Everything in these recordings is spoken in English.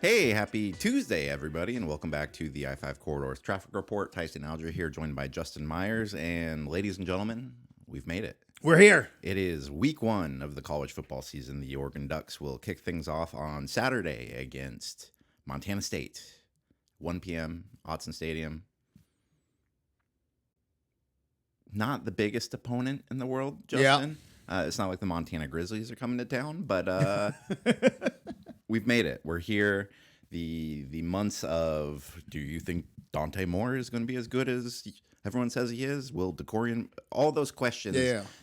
Hey, happy Tuesday, everybody, and welcome back to the I-5 Corridors Traffic Report. Tyson and here, joined by Justin Myers, and ladies and gentlemen, we've made it. We're here. It is week one of the college football season. The Oregon Ducks will kick things off on Saturday against Montana State, 1 p.m., Autzen Stadium. Not the biggest opponent in the world, Justin. Yeah. It's not like the Montana Grizzlies are coming to town, but we've made it. We're here. The months of, do you think Dante Moore is going to be as good as everyone says he is? Will DeCorian? All those questions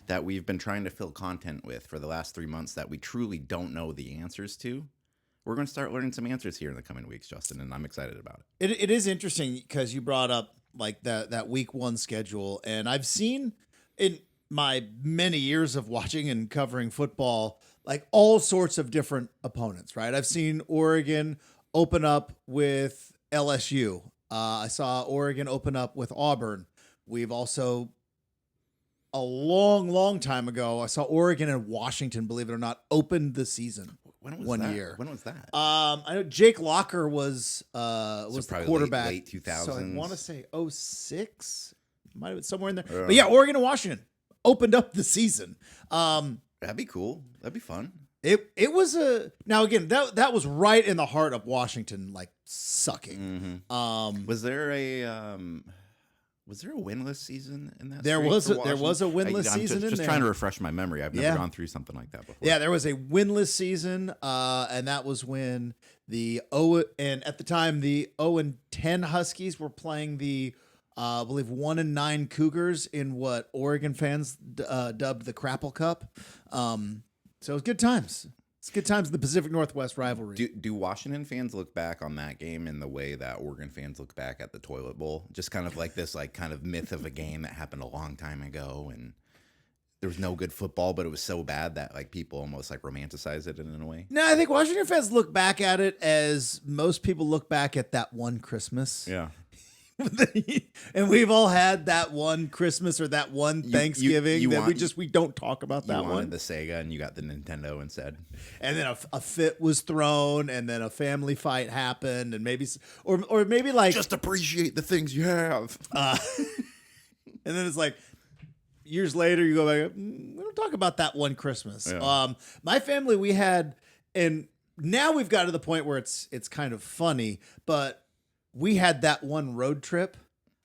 that we've been trying to fill content with for the last 3 months that we truly don't know the answers to. We're going to start learning some answers here in the coming weeks, Justin, and I'm excited about it. It is interesting because you brought up like that week one schedule, and I've seen in my many years of watching and covering football, like all sorts of different opponents, right? I've seen Oregon open up with LSU. I saw Oregon open up with Auburn. We've also, a long time ago, I saw Oregon and Washington, believe it or not, opened the season. When was one that? year. When was that? I know Jake Locker was the quarterback. Late 2000s. So I want to say 06. Might have been somewhere in there. But yeah, Oregon and Washington opened up the season. That'd be cool. That'd be fun. It was now again that was right in the heart of Washington, like sucking. Mm-hmm. Was there a winless season in that? There was a winless season in there. Just trying to refresh my memory. I've never gone through something like that before. Yeah, there was a winless season, and that was when at the time the 0-10 Huskies were playing the I believe 1-9 Cougars in what Oregon fans dubbed the Crapple Cup. So it was good times. It's good times in the Pacific Northwest rivalry. Do Washington fans look back on that game in the way that Oregon fans look back at the Toilet Bowl? Just kind of like this kind of myth of a game that happened a long time ago, and there was no good football, but it was so bad that like people almost like romanticize it in a way. No, I think Washington fans look back at it as most people look back at that one Christmas. Yeah. And we've all had that one Christmas or that one Thanksgiving we don't talk about that one. You wanted the Sega and you got the Nintendo instead. And then a fit was thrown, and then a family fight happened, and maybe like just appreciate the things you have. And then it's like years later you go back, we don't talk about that one Christmas. Yeah. My family, we had, and now we've got to the point where it's kind of funny, but we had that one road trip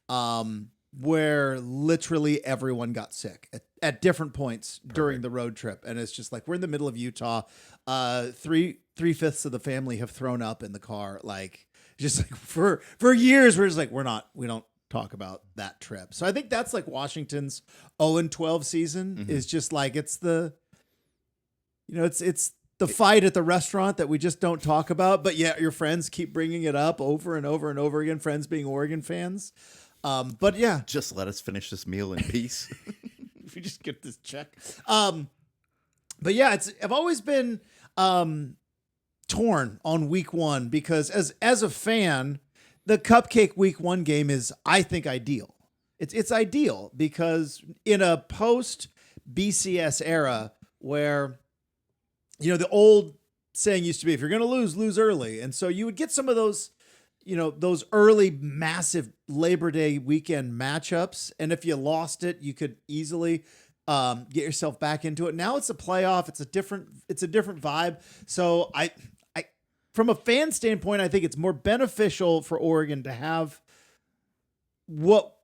where literally everyone got sick at different points during the road trip. And it's just like, we're in the middle of Utah. 3/5 of the family have thrown up in the car. Like, just like for years, we're just like, we don't talk about that trip. So I think that's like Washington's 0-12 season is just like, it's the fight at the restaurant that we just don't talk about, but yet your friends keep bringing it up over and over and over again, friends being Oregon fans. But yeah. Just let us finish this meal in peace. If we just get this check. But yeah, I've always been torn on week one because as a fan, the Cupcake week one game is, I think, ideal. It's ideal because in a post BCS era where, the old saying used to be, if you're going to lose early. And so you would get some of those, those early massive Labor Day weekend matchups. And if you lost it, you could easily get yourself back into it. Now it's a playoff. It's a different vibe. So I from a fan standpoint, I think it's more beneficial for Oregon to have what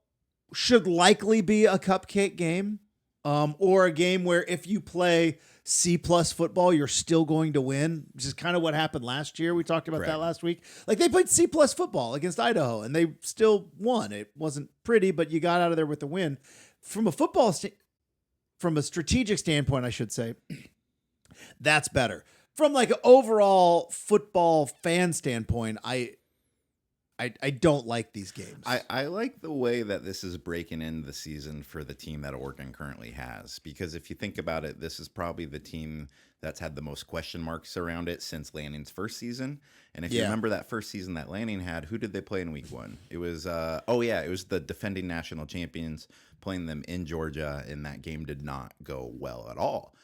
should likely be a cupcake game, or a game where if you play C+ football, you're still going to win, which is kind of what happened last year. We talked about that last week. Like, they played C+ football against Idaho, and they still won. It wasn't pretty, but you got out of there with the win. From a strategic standpoint, I should say, that's better. From like an overall football fan standpoint, I don't like these games. I like the way that this is breaking in the season for the team that Oregon currently has, because if you think about it, this is probably the team that's had the most question marks around it since Lanning's first season. And if you remember that first season that Lanning had, who did they play in week one? It was, it was the defending national champions playing them in Georgia, and that game did not go well at all.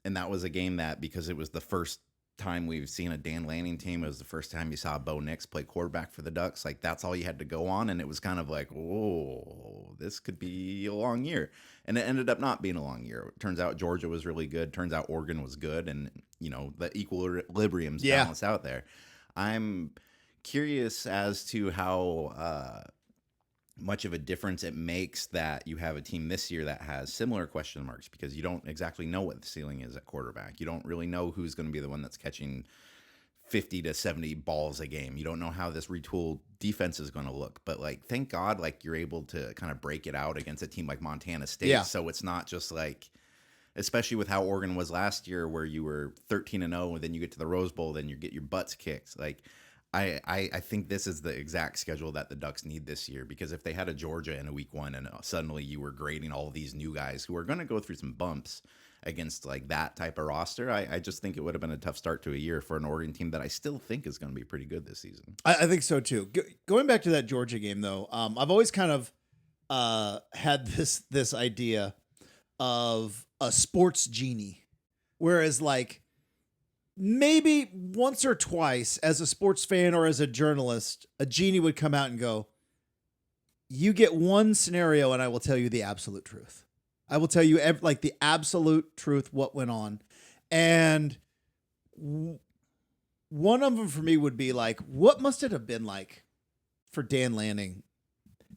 And that was a game that, because it was the first time we've seen a Dan Lanning team. It was the first time you saw Bo Nix play quarterback for the Ducks. Like, that's all you had to go on, and it was kind of like, whoa, this could be a long year. And it ended up not being a long year. It turns out Georgia was really good. Turns out Oregon was good, and the equilibrium's balanced out there. I'm curious as to how much of a difference it makes that you have a team this year that has similar question marks, because you don't exactly know what the ceiling is at quarterback. You don't really know who's going to be the one that's catching 50 to 70 balls a game. You don't know how this retooled defense is going to look, but like, thank God, like, you're able to kind of break it out against a team like Montana State. Yeah. So it's not just like, especially with how Oregon was last year, where you were 13-0, and then you get to the Rose Bowl, then you get your butts kicked. Like, I think this is the exact schedule that the Ducks need this year, because if they had a Georgia in a week 1 and suddenly you were grading all these new guys who are going to go through some bumps against like that type of roster, I just think it would have been a tough start to a year for an Oregon team that I still think is going to be pretty good this season. I think so too. Going back to that Georgia game though, I've always kind of had this idea of a sports genie, whereas like, maybe once or twice as a sports fan or as a journalist, a genie would come out and go, you get one scenario and I will tell you the absolute truth. I will tell you like the absolute truth, what went on. And one of them for me would be like, what must it have been like for Dan Lanning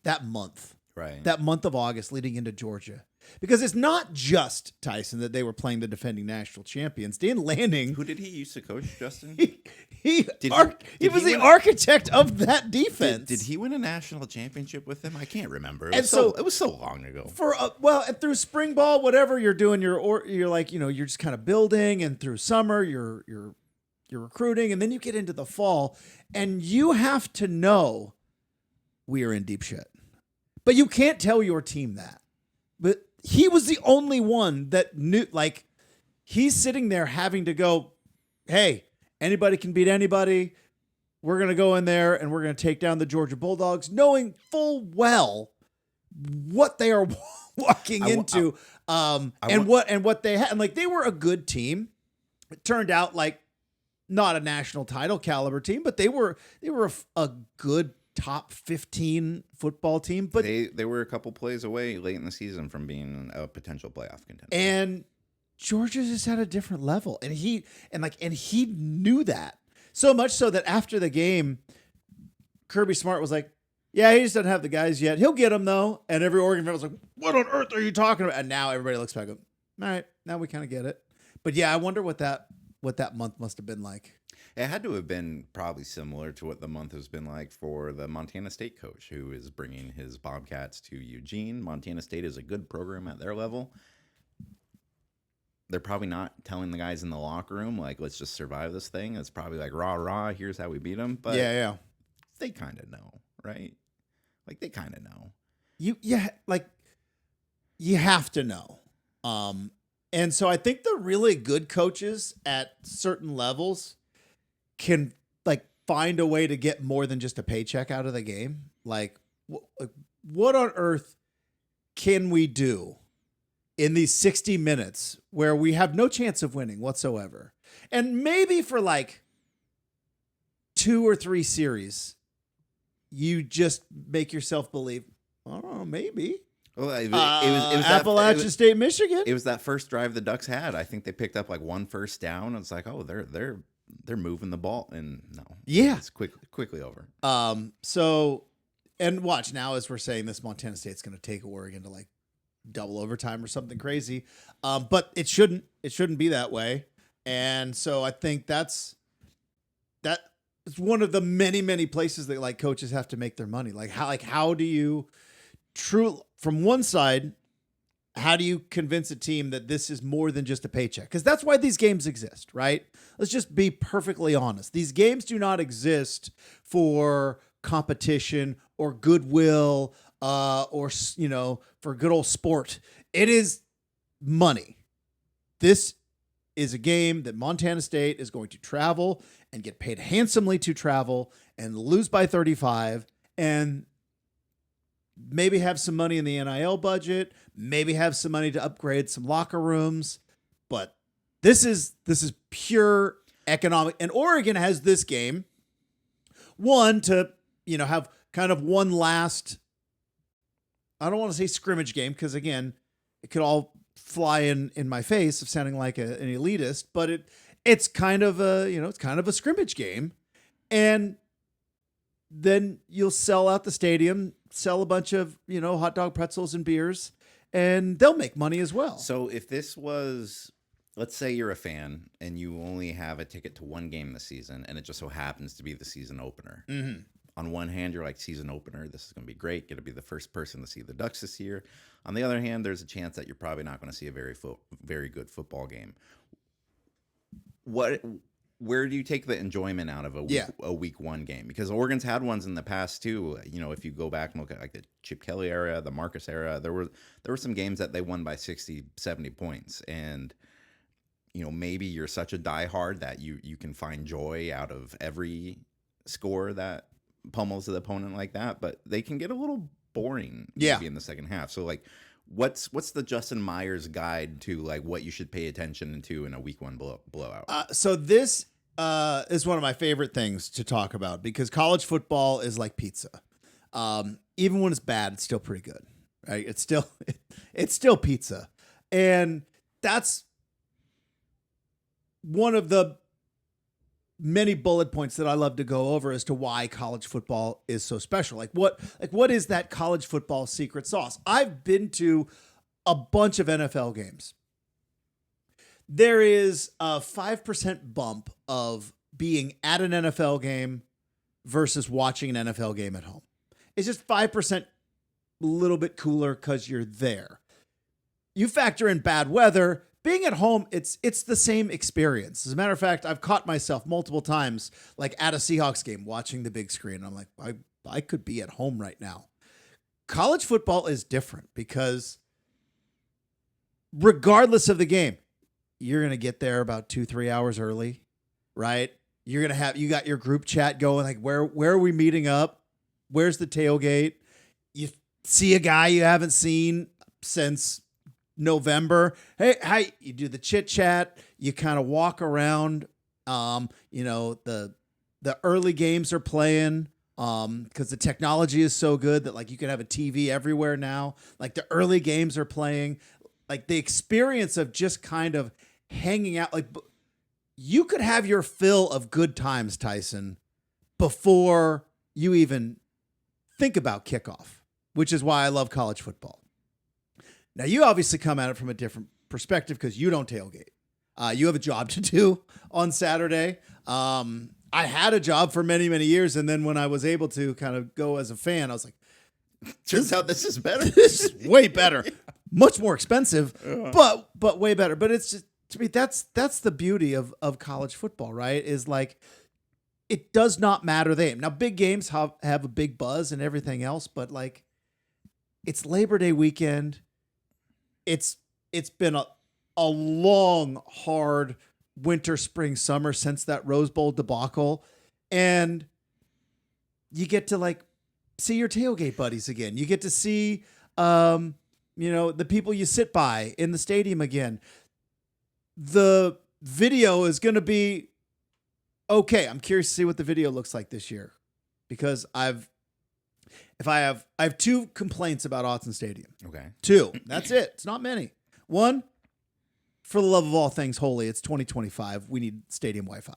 that month? Right. That month of August leading into Georgia. Because it's not just Tyson that they were playing the defending national champions. Dan Lanning. Who did he used to coach, Justin? He was the architect of that defense. Did he win a national championship with them? I can't remember. It was so long ago. And through spring ball, whatever you're doing, you're like, you're just kind of building, and through summer, you're recruiting, and then you get into the fall, and you have to know we are in deep shit. But you can't tell your team that. But he was the only one that knew, like, he's sitting there having to go, hey, anybody can beat anybody. We're going to go in there and we're going to take down the Georgia Bulldogs, knowing full well what they are walking into, and what they had. And like, they were a good team. It turned out like not a national title caliber team, but they were a good top 15 football team, but they were a couple plays away late in the season from being a potential playoff contender. And Georgia just had a different level, and he knew that so much so that after the game, Kirby Smart was like, "Yeah, he just doesn't have the guys yet. He'll get them though." And every Oregon fan was like, "What on earth are you talking about?" And now everybody looks back and goes, "All right, now we kind of get it." But yeah, I wonder what that month must have been like. It had to have been probably similar to what the month has been like for the Montana State coach, who is bringing his Bobcats to Eugene. Montana State is a good program at their level. They're probably not telling the guys in the locker room, like, let's just survive this thing. It's probably like, rah, rah, here's how we beat them. But yeah. They kind of know, right? Like, they kind of know. You have to know. And so I think the really good coaches at certain levels can like find a way to get more than just a paycheck out of the game. Like, what on earth can we do in these 60 minutes where we have no chance of winning whatsoever? And maybe for like 2 or 3 series, you just make yourself believe, I don't know, maybe. Well, it was Appalachian State, Michigan. It was that first drive the Ducks had. I think they picked up like 1 first down. It's like, oh, they're moving the ball, and no, it's quickly over. So, and watch now as we're saying this, Montana State's going to take Oregon to like double overtime or something crazy. But it shouldn't be that way. And so I think that's it's one of the many places that like coaches have to make their money. How do you from one side, how do you convince a team that this is more than just a paycheck? Because that's why these games exist, right? Let's just be perfectly honest. These games do not exist for competition or goodwill, or for good old sport. It is money. This is a game that Montana State is going to travel and get paid handsomely to travel and lose by 35 and maybe have some money in the NIL budget, maybe have some money to upgrade some locker rooms. But this is pure economic. And Oregon has this game, one, to, have kind of one last, I don't want to say scrimmage game, because again, it could all fly in my face of sounding like an elitist, but it's kind of a scrimmage game. And then you'll sell out the stadium, sell a bunch of, hot dog, pretzels, and beers, and they'll make money as well. So if this was, let's say you're a fan and you only have a ticket to one game this season, and it just so happens to be the season opener. Mm-hmm. On one hand, you're like, season opener, this is going to be great. Going to be the first person to see the Ducks this year. On the other hand, there's a chance that you're probably not going to see a very good football game. Where do you take the enjoyment out of a week one game? Because Oregon's had ones in the past too. If you go back and look at like the Chip Kelly era, the Marcus era, there were some games that they won by 60, 70 points. And, maybe you're such a diehard that you can find joy out of every score that pummels the opponent like that, but they can get a little boring maybe in the second half. So like, what's the Justin Myers guide to like what you should pay attention to in a week one blowout? So this is one of my favorite things to talk about, because college football is like pizza. Even when it's bad, it's still pretty good, right? It's still pizza. And that's one of the many bullet points that I love to go over as to why college football is so special. What is that college football secret sauce? I've been to a bunch of NFL games. There is a 5% bump of being at an NFL game versus watching an NFL game at home. It's just 5% a little bit cooler because you're there. You factor in bad weather. Being at home, it's the same experience. As a matter of fact, I've caught myself multiple times, like at a Seahawks game, watching the big screen. I'm like, I could be at home right now. College football is different because regardless of the game, you're going to get there about 2-3 hours early, right? You got your group chat going, like, where are we meeting up? Where's the tailgate? You see a guy you haven't seen since November. Hey, hi. You do the chit chat. You kind of walk around. The early games are playing because the technology is so good that like you can have a TV everywhere now. Like the early games are playing. Like the experience of just kind of hanging out. Like you could have your fill of good times, Tyson, before you even think about kickoff, which is why I love college football. Now, you obviously come at it from a different perspective because you don't tailgate. You have a job to do on Saturday. I had a job for many, many years, and then when I was able to kind of go as a fan, I was like, turns out this is better. This is way better. Much more expensive, but way better. But it's just, to me, that's the beauty of college football, right? Is like, it does not matter the game. Now, big games have a big buzz and everything else, but like, it's Labor Day weekend. It's been a long, hard winter, spring, summer since that Rose Bowl debacle. And you get to like see your tailgate buddies again. You get to see, the people you sit by in the stadium again. The video is going to be okay. I'm curious to see what the video looks like this year, because I have two complaints about Autzen Stadium. Okay. Two. That's it. It's not many. One, for the love of all things holy, it's 2025. We need stadium Wi-Fi.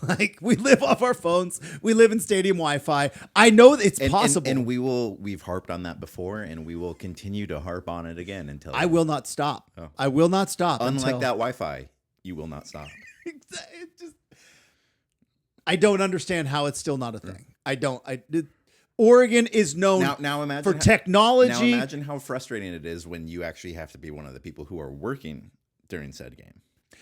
Like, we live off our phones. We live in stadium Wi-Fi. I know it's possible. And we've harped on that before, and we will continue to harp on it again until I will not stop. Oh. I will not stop. Unlike that Wi-Fi, you will not stop. I don't understand how it's still not a thing. Oregon is known for technology. Now imagine how frustrating it is when you actually have to be one of the people who are working during said game.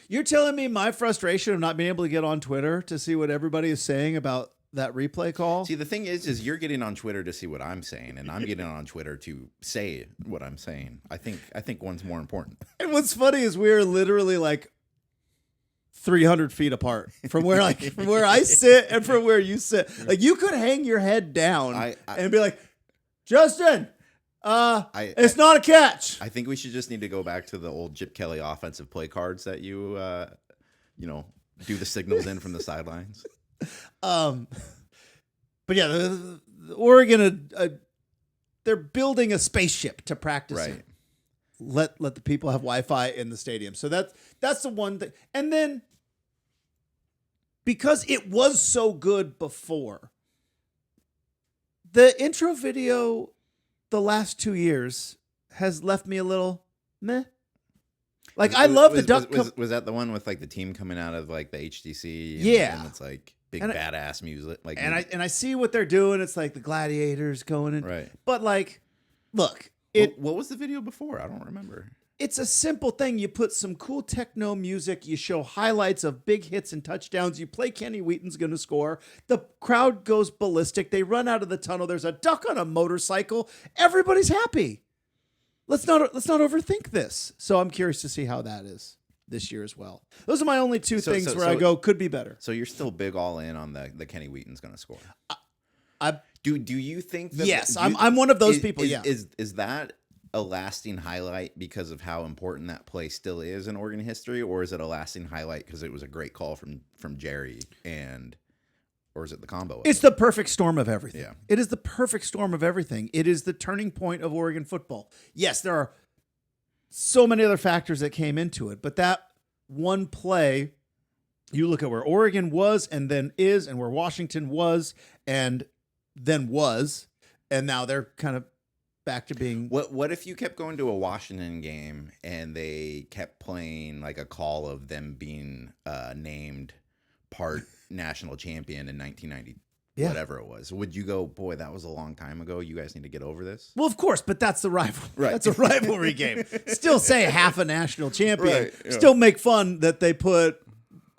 You're telling me my frustration of not being able to get on Twitter to see what everybody is saying about that replay call? See, the thing is you're getting on Twitter to see what I'm saying, and I'm getting on Twitter to say what I'm saying. I think one's more important. And what's funny is we're literally like 300 feet apart from where I sit and from where you sit. Like, you could hang your head down and be like, Justin, it's not a catch. I think we should just need to go back to the old Chip Kelly offensive play cards that you Do the signals in from the sidelines. But yeah, the Oregon, they're building a spaceship to practice in. Let the people have Wi-Fi in the stadium. So that's the one thing. And then because it was so good before, the intro video the last 2 years has left me a little meh. Like I love the duck. Was that the one with like the team coming out of like the HTC? Yeah, and it's like big badass music. Like, and I see what they're doing. It's like the gladiators going in. Right. But like, look, what was the video before? I don't remember. It's a simple thing. You put some cool techno music. You show highlights of big hits and touchdowns. You play Kenny Wheaton's going to score. The crowd goes ballistic. They run out of the tunnel. There's a duck on a motorcycle. Everybody's happy. Let's not overthink this. So I'm curious to see how that is this year as well. Those are my only two things where I go could be better. So you're still big all in on the Kenny Wheaton's going to score. Do you think that? Yes, I'm one of those people. Is that a lasting highlight because of how important that play still is in Oregon history, or is it a lasting highlight because it was a great call from Jerry, or is it the combo? It's the perfect storm of everything. Yeah. It is the perfect storm of everything. It is the turning point of Oregon football. Yes, there are so many other factors that came into it, but that one play, you look at where Oregon was and then is, and where Washington was and then was, and now they're kind of back to being. What if you kept going to a Washington game and they kept playing like a call of them being named part national champion in 1990, whatever it was? Would you go, boy, that was a long time ago, you guys need to get over this? Well, of course, but that's the rival. Right. That's a rivalry game. Still say half a national champion. Right, yeah. Still make fun that they put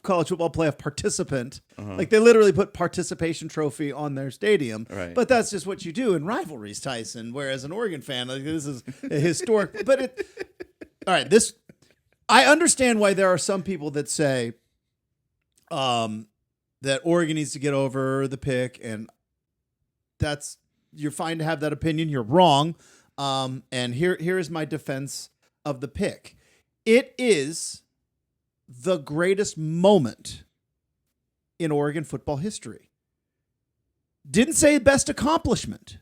college football playoff participant. Like they literally put participation trophy on their stadium. Right. But that's just what you do in rivalries, Tyson. Whereas an Oregon fan, like, this is a historic. But all right, I understand why there are some people that say that Oregon needs to get over the pick, and you're fine to have that opinion. You're wrong. And here is my defense of the pick. It is the greatest moment in Oregon football history. Didn't say best accomplishment.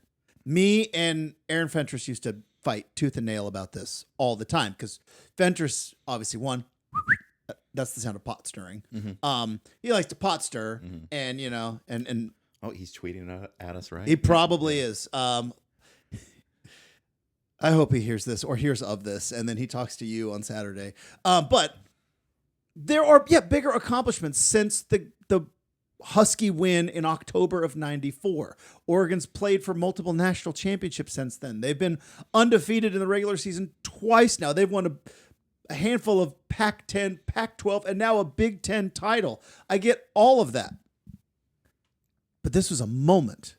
Me and Aaron Fentress used to fight tooth and nail about this all the time because Fentress obviously won. That's the sound of pot stirring. Mm-hmm. He likes to pot stir, and and oh, he's tweeting at us, right? He probably is. I hope he hears this or hears of this, and then he talks to you on Saturday. But there are bigger accomplishments since the Husky win in October of '94. Oregon's played for multiple national championships since then. They've been undefeated in the regular season twice now. They've won a handful of Pac-10, Pac-12, and now a Big Ten title. I get all of that. But this was a moment.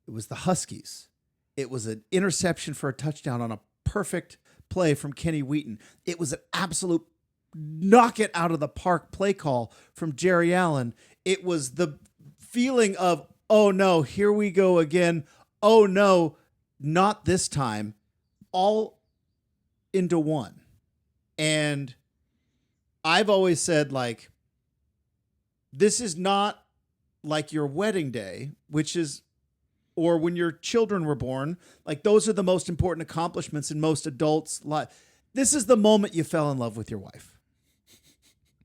It was the Huskies. It was an interception for a touchdown on a perfect play from Kenny Wheaton. It was an absolute knock it out of the park play call from Jerry Allen. It was the feeling of, oh no, here we go again. Oh no, not this time. All into one. And I've always said, like, this is not like your wedding day, or when your children were born. Like, those are the most important accomplishments in most adults' life. This is the moment you fell in love with your wife.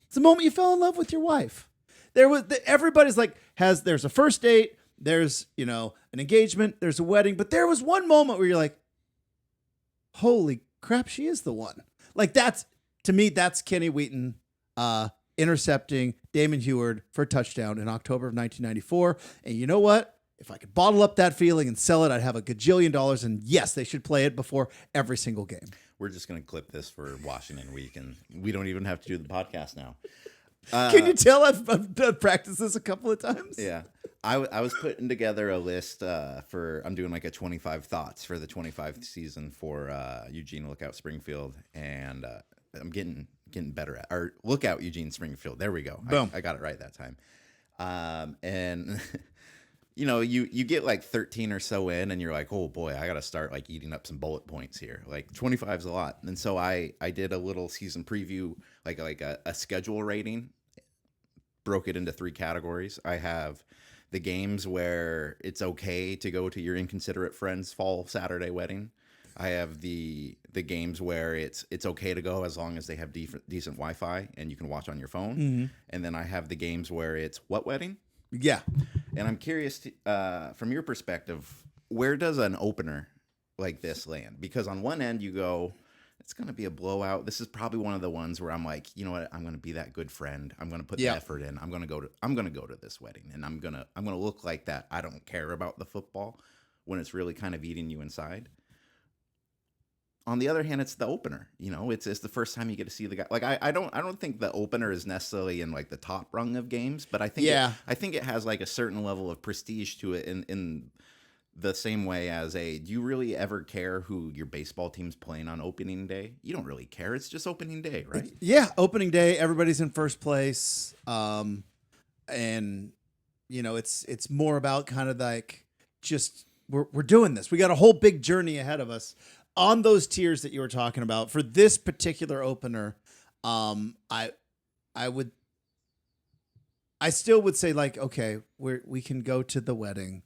It's the moment you fell in love with your wife. Everybody's like, there's a first date, there's, an engagement, there's a wedding, but there was one moment where you're like, holy crap, she is the one. Like, to me, that's Kenny Wheaton intercepting Damon Heward for a touchdown in October of 1994. And you know what? If I could bottle up that feeling and sell it, I'd have $1 gajillion. And yes, they should play it before every single game. We're just going to clip this for Washington week, and we don't even have to do the podcast now. Can you tell I've practiced this a couple of times? Yeah. I was putting together a list I'm doing like a 25 thoughts for the 25th season for Eugene Lookout Springfield, and I'm getting better at, or Lookout Eugene Springfield. There we go. Boom. I got it right that time. And you get like 13 or so in, and you're like, oh boy, I got to start like eating up some bullet points here. Like 25 is a lot. And so I did a little season preview, like a schedule rating. broke it into 3 categories. I have the games where it's okay to go to your inconsiderate friend's fall Saturday wedding. I have the games where it's okay to go as long as they have decent Wi-Fi and you can watch on your phone. Mm-hmm. And then I have the games where it's what wedding? Yeah. And I'm curious, from your perspective, where does an opener like this land? Because on one end you go, it's going to be a blowout. This is probably one of the ones where I'm like, you know what? I'm going to be that good friend. I'm going to put the effort in. I'm going to go to this wedding, and I'm going to look like that I don't care about the football when it's really kind of eating you inside. On the other hand, it's the opener. You know, it's the first time you get to see the guy. Like I don't think the opener is necessarily in like the top rung of games, but I think it has like a certain level of prestige to it in the same way as do you really ever care who your baseball team's playing on opening day? You don't really care. It's just opening day, right? Yeah, opening day, everybody's in first place. And you know, it's more about kind of like just we're doing this. We got a whole big journey ahead of us on those tiers that you were talking about. For this particular opener, I still would say like, okay, we can go to the wedding,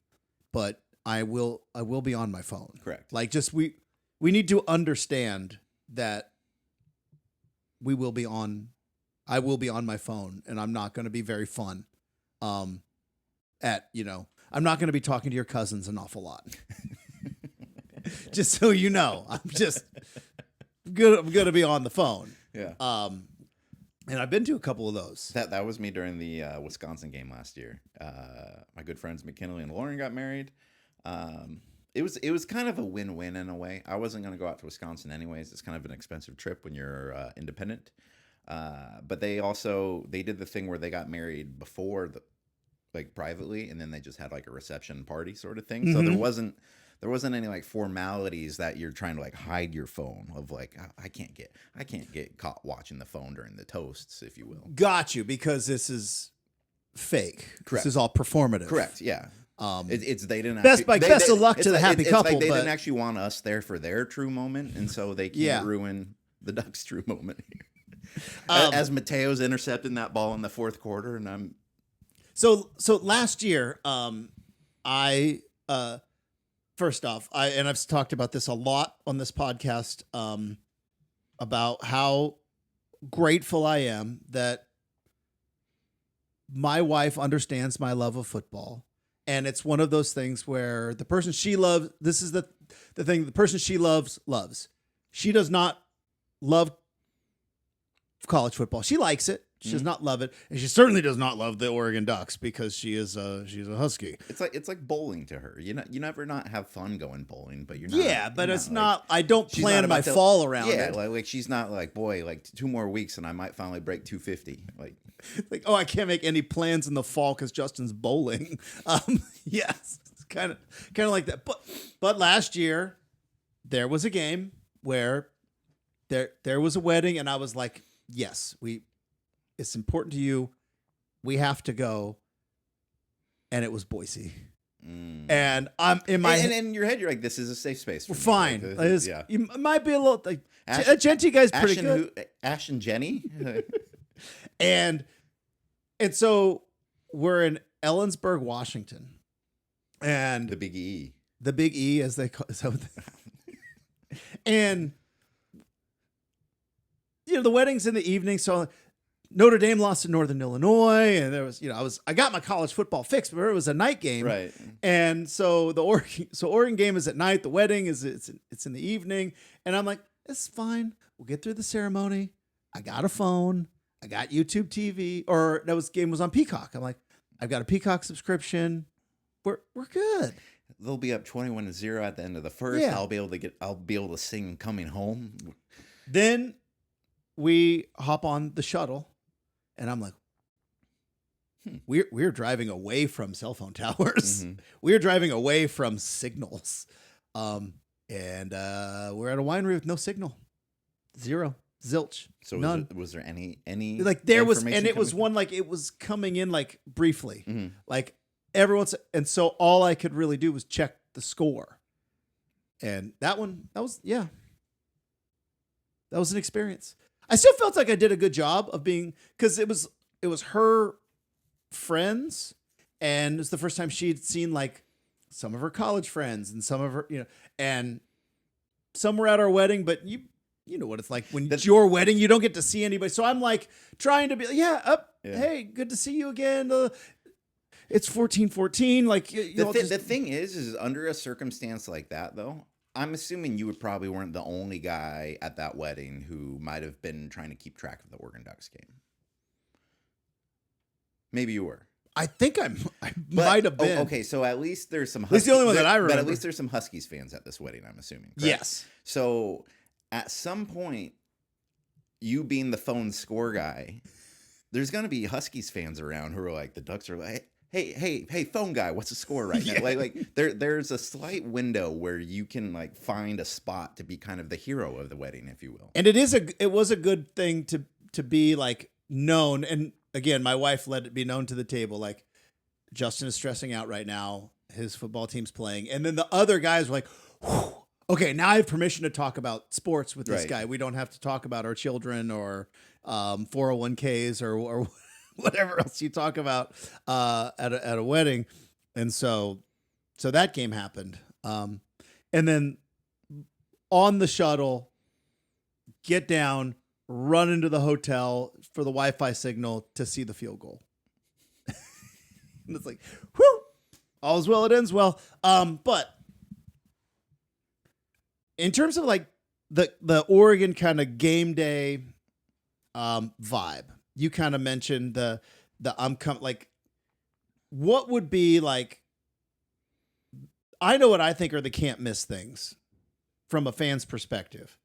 but I will be on my phone. Correct. Like just we need to understand that I will be on my phone, and I'm not going to be very fun. I'm not going to be talking to your cousins an awful lot. Just so you know, I'm going to be on the phone. Yeah. And I've been to a couple of those. That was me during the Wisconsin game last year. My good friends McKinley and Lauren got married. It was kind of a win-win in a way. I wasn't going to go out to Wisconsin anyways. It's kind of an expensive trip when you're independent. But they did the thing where they got married before privately, and then they just had like a reception party sort of thing. So there wasn't any like formalities that you're trying to like hide your phone of like, I can't get caught watching the phone during the toasts, if you will. Got you, because this is fake. Correct. This is all performative. Correct. Yeah. It's they didn't best of luck to the happy couple. Like they didn't actually want us there for their true moment, and so they can't ruin the Ducks' true moment here. As Mateo's intercepting that ball in the fourth quarter, and I'm so last year, first off, I've talked about this a lot on this podcast, about how grateful I am that my wife understands my love of football. And it's one of those things where the person she loves, this is the thing, the person she loves. She does not love college football. She likes it. She does not love it. And she certainly does not love the Oregon Ducks because she's a Husky. It's like bowling to her. You never not have fun going bowling, but you're not. Yeah, but it's not, I don't plan my fall around it. Yeah, like she's not like, boy, like 2 more weeks and I might finally break 250. Like, oh, I can't make any plans in the fall because Justin's bowling. Yes, it's kind of like that. But last year there was a game where there was a wedding, and I was like, yes, it's important to you. We have to go. And it was Boise. And I'm in my and in your head, you're like, this is a safe space. We're fine. Like, yeah. You might be a little like Genty guy's pretty good. Ash and Jenny. And so we're in Ellensburg, Washington, and the Big E, as they call it. And the wedding's in the evening, so Notre Dame lost to Northern Illinois, and there was, I got my college football fixed, but it was a night game, right? And so the Oregon game is at night, the wedding is it's in the evening, and I'm like, it's fine, we'll get through the ceremony. I got a phone, I got YouTube TV, or game was on Peacock. I'm like, I've got a Peacock subscription, we're good. They'll be up 21-0 at the end of the first. Yeah. I'll be able to sing "Coming Home." Then we hop on the shuttle. And I'm like, we're driving away from cell phone towers. Mm-hmm. We're driving away from signals. And we're at a winery with no signal. Zero. Zilch. So none. Was there any like there was, and it was one like it was coming in like briefly. Mm-hmm. Like everyone's, and so all I could really do was check the score. And that was an experience. I still felt like I did a good job of being, because it was her friends, and it's the first time she'd seen like some of her college friends and some of her, and some were at our wedding, but you know what it's like when it's your wedding, you don't get to see anybody. So I'm like trying to be, hey, good to see you again. It's 14-14. Like the thing is under a circumstance like that, though, I'm assuming you probably weren't the only guy at that wedding who might have been trying to keep track of the Oregon Ducks game. Maybe you were. I think I might have been. Okay, so at least there's some. That's the only one that I remember. But at least there's some Huskies fans at this wedding, I'm assuming. Correct? Yes. So at some point, you being the phone score guy, there's gonna be Huskies fans around who are like, the Ducks are like, hey, phone guy, what's the score right now? Like there's a slight window where you can like find a spot to be kind of the hero of the wedding, if you will. And it was a good thing to be like known. And again, my wife let it be known to the table, like, Justin is stressing out right now. His football team's playing. And then the other guys were like, whew, okay, now I have permission to talk about sports with this guy. We don't have to talk about our children or 401ks or whatever else you talk about at a wedding. And so that game happened. And then on the shuttle, get down, run into the hotel for the Wi-Fi signal to see the field goal. And it's like, whew, all's well, it ends well. But in terms of like the Oregon kind of game day vibe, you kind of mentioned like, what would be like, I know what I think are the can't miss things from a fan's perspective.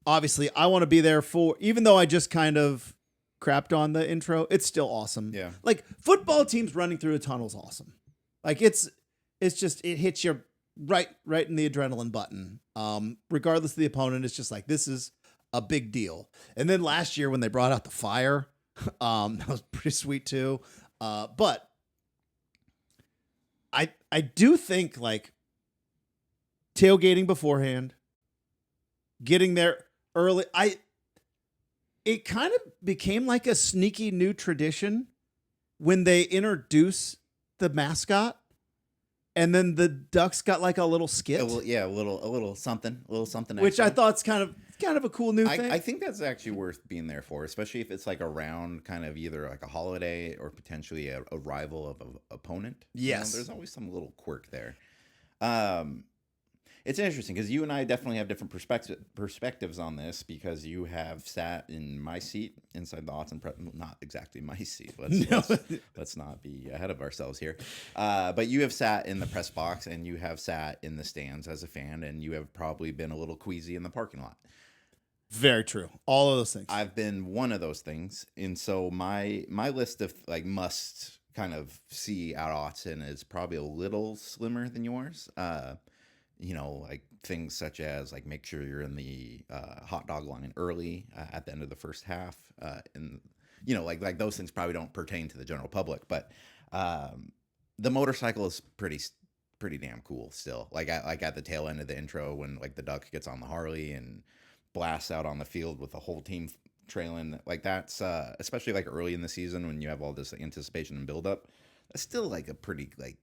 Obviously, I want to be there even though I just kind of crapped on the intro, it's still awesome. Yeah. Like, football teams running through a tunnel is awesome. Like, it's just, it hits you right in the adrenaline button. Regardless of the opponent, it's just like, this is a big deal. And then last year when they brought out the fire, that was pretty sweet too. But I do think like tailgating beforehand, getting there early, it kind of became like a sneaky new tradition when they introduce the mascot, and then the Ducks got like a little skit. A little something extra. Which I thought's kind of a cool new thing. I think that's actually worth being there for, especially if it's like around kind of either like a holiday or potentially a rival of an opponent. Yes. There's always some little quirk there. It's interesting because you and I definitely have different perspectives on this, because you have sat in my seat inside the odds and not exactly my seat. Let's not be ahead of ourselves here. But you have sat in the press box and you have sat in the stands as a fan, and you have probably been a little queasy in the parking lot. Very true. All of those things. I've been one of those things, and so my list of like must kind of see at Autzen is probably a little slimmer than yours. Like things such as like make sure you're in the hot dog line early at the end of the first half, and like those things probably don't pertain to the general public, but the motorcycle is pretty damn cool still. Like at the tail end of the intro when like the Duck gets on the Harley and blasts out on the field with the whole team trailing, like that's especially like early in the season when you have all this anticipation and buildup. That's still like a pretty like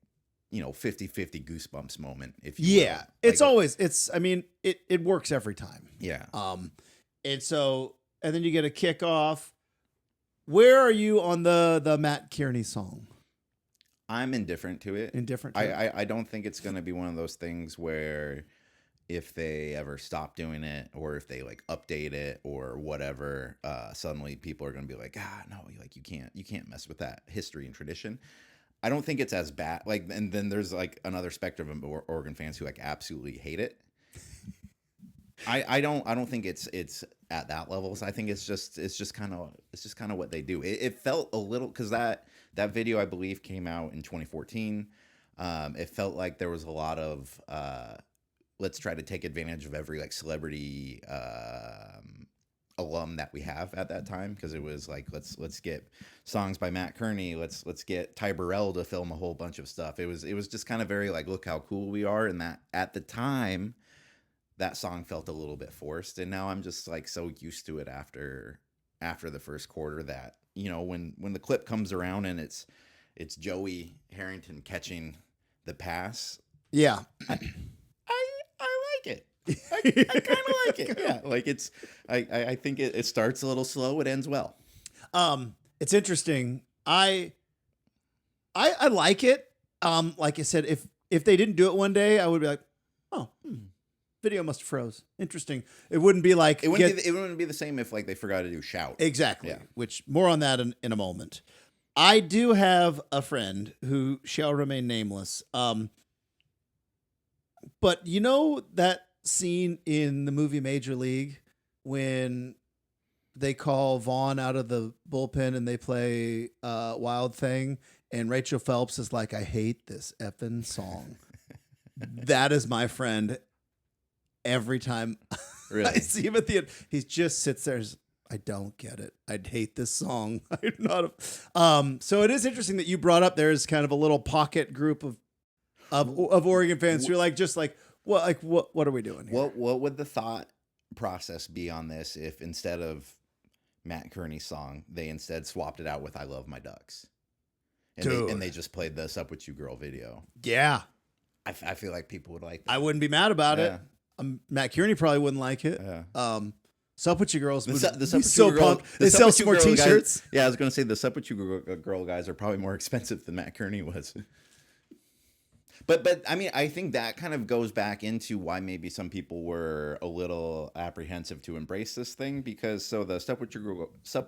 50-50 goosebumps moment. If you will. It's always it works every time. Yeah. And then you get a kickoff. Where are you on the Matt Kearney song? I'm indifferent to it. I don't think it's going to be one of those things where if they ever stop doing it or if they like update it or whatever, suddenly people are going to be like, no, like you can't mess with that history and tradition. I don't think it's as bad. Like, and then there's like another spectrum of Oregon fans who like absolutely hate it. I don't think it's at that level. So I think it's just kind of what they do. It felt a little, because that video I believe came out in 2014. It felt like there was a lot of let's try to take advantage of every like celebrity alum that we have at that time, because it was like let's get songs by Matt Kearney, let's get Ty Burrell to film a whole bunch of stuff. It was just kind of very like, look how cool we are, and that at the time that song felt a little bit forced, and now I'm just like so used to it after the first quarter that when the clip comes around and it's Joey Harrington catching the pass. Yeah. I like it. I kind of like it. Yeah. Like I think it starts a little slow. It ends well. It's interesting. I like it. Like I said, if they didn't do it one day, I would be like, oh, video must have froze. Interesting. It wouldn't be like it wouldn't be the same if like they forgot to do shout. Exactly. Yeah. Which more on that in a moment. I do have a friend who shall remain nameless. But you know that scene in the movie Major League when they call Vaughn out of the bullpen and they play Wild Thing, and Rachel Phelps is like, I hate this effing song. That is my friend. Every time Really? I see him at the end, he just sits there. I don't get it. I'd hate this song. I'm not. So it is interesting that you brought up there's kind of a little pocket group of Oregon fans who are what are we doing here? What would the thought process be on this if instead of Matt Kearney's song, they instead swapped it out with "I Love My Ducks," and they just played the "Sup With You Girl" video? Yeah, I feel like people would like that. I wouldn't be mad about it. Matt Kearney probably wouldn't like it. Yeah. Sup With You Girls would the be so pumped. They sell some more T-shirts. Guys, yeah, I was going to say the Sup With You Girl guys are probably more expensive than Matt Kearney was. But I mean, I think that kind of goes back into why maybe some people were a little apprehensive to embrace this thing, because the Sup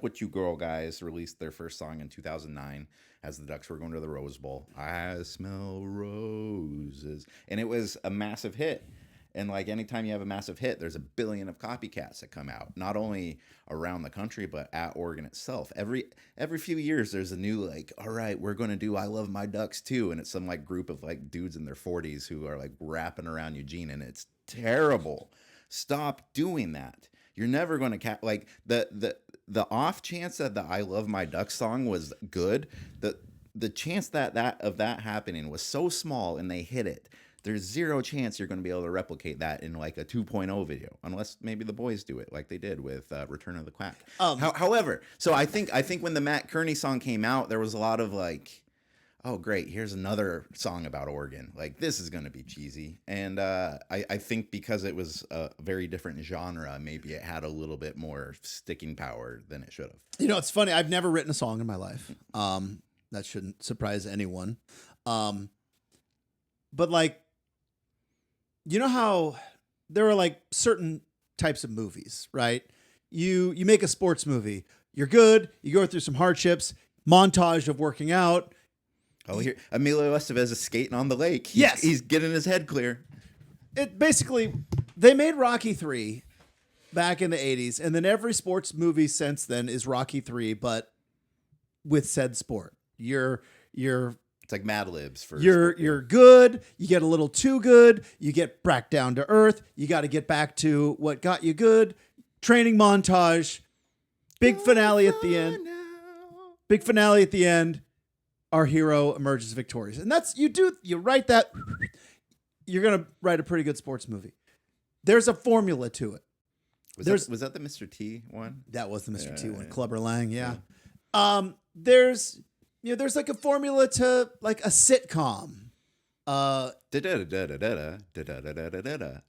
With You Girl guys released their first song in 2009 as the Ducks were going to the Rose Bowl. I smell roses, and it was a massive hit. And like anytime you have a massive hit, there's a billion of copycats that come out, not only around the country, but at Oregon itself. Every few years, there's a new like, all right, we're going to do I Love My Ducks too. And it's some like group of like dudes in their 40s who are like rapping around Eugene. And it's terrible. Stop doing that. You're never going to like the off chance that the I Love My Ducks song was good. The chance that happening was so small and they hit it. There's zero chance you're going to be able to replicate that in like a 2.0 video, unless maybe the boys do it like they did with Return of the Quack. However, so I think when the Matt Kearney song came out, there was a lot of like, oh, great, here's another song about Oregon. Like, this is going to be cheesy. And I think because it was a very different genre, maybe it had a little bit more sticking power than it should have. You know, it's funny. I've never written a song in my life. That shouldn't surprise anyone. But like, you know how there are like certain types of movies, right? You make a sports movie. You're good. You go through some hardships, montage of working out. Oh, here Emilio Estevez is skating on the lake. He's getting his head clear. It basically, they made Rocky 3 back in the 80s, and then every sports movie since then is Rocky 3, but with said sport. It's like Mad Libs for you're good. You get a little too good. You get back down to earth. You got to get back to what got you good. Training montage. Big finale at the end. Big finale at the end. Our hero emerges victorious, and that's you write that. You're gonna write a pretty good sports movie. There's a formula to it. Was that the Mr. T one? That was the Mr. T one. Clubber Lang. Yeah. There's like a formula to like a sitcom.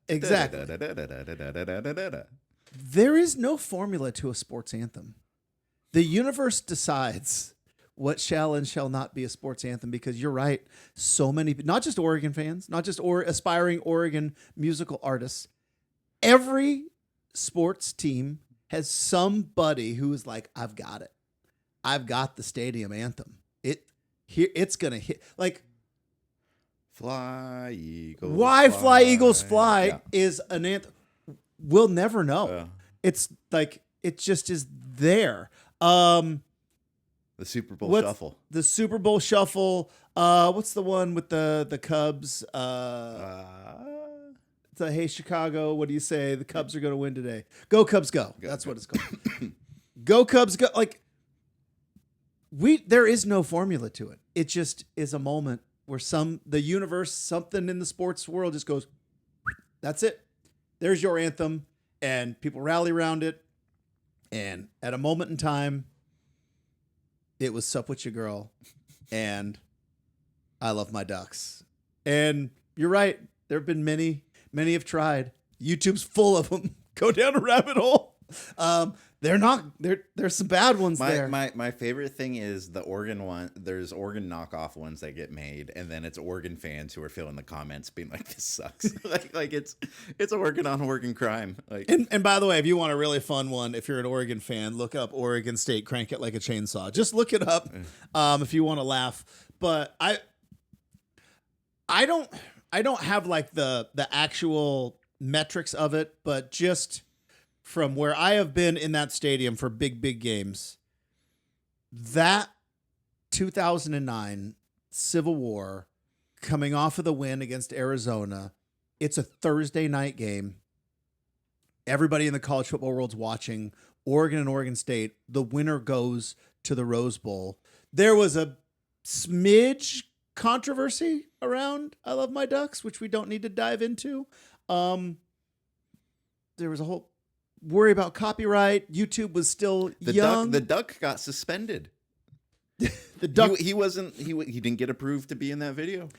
Exactly. There is no formula to a sports anthem. The universe decides what shall and shall not be a sports anthem, because you're right. So many, not just Oregon fans, not just aspiring Oregon musical artists. Every sports team has somebody who is like, I've got it. I've got the stadium anthem. It's gonna hit like Fly Eagles. Why Fly Eagles Fly is an anthem. We'll never know. It's like it just is there. The Super Bowl Shuffle. The Super Bowl Shuffle. What's the one with the Cubs? The Hey Chicago, what do you say? The Cubs are going to win today. Go Cubs go. That's what it's called. Go Cubs go. Like there is no formula to it. It just is a moment where the universe, something in the sports world just goes, that's it. There's your anthem, and people rally around it. And at a moment in time, it was Sup With Your Girl and I Love My Ducks. And you're right. There have been many have tried. YouTube's full of them. Go down a rabbit hole. There's some bad ones there. My favorite thing is the organ one. There's organ knockoff ones that get made, and then it's organ fans who are filling the comments being like, "This sucks." like it's organ on organ crime. Like, and by the way, if you want a really fun one, if you're an Oregon fan, look up Oregon State Crank It Like a Chainsaw. Just look it up if you want to laugh. But I don't have like the actual metrics of it, but just from where I have been in that stadium for big games, that 2009 Civil War coming off of the win against Arizona, it's a Thursday night game. Everybody in the college football world's watching. Oregon and Oregon State. The winner goes to the Rose Bowl. There was a smidge controversy around I Love My Ducks, which we don't need to dive into. There was a whole worry about copyright. YouTube was still young. The duck got suspended. The duck he didn't get approved to be in that video.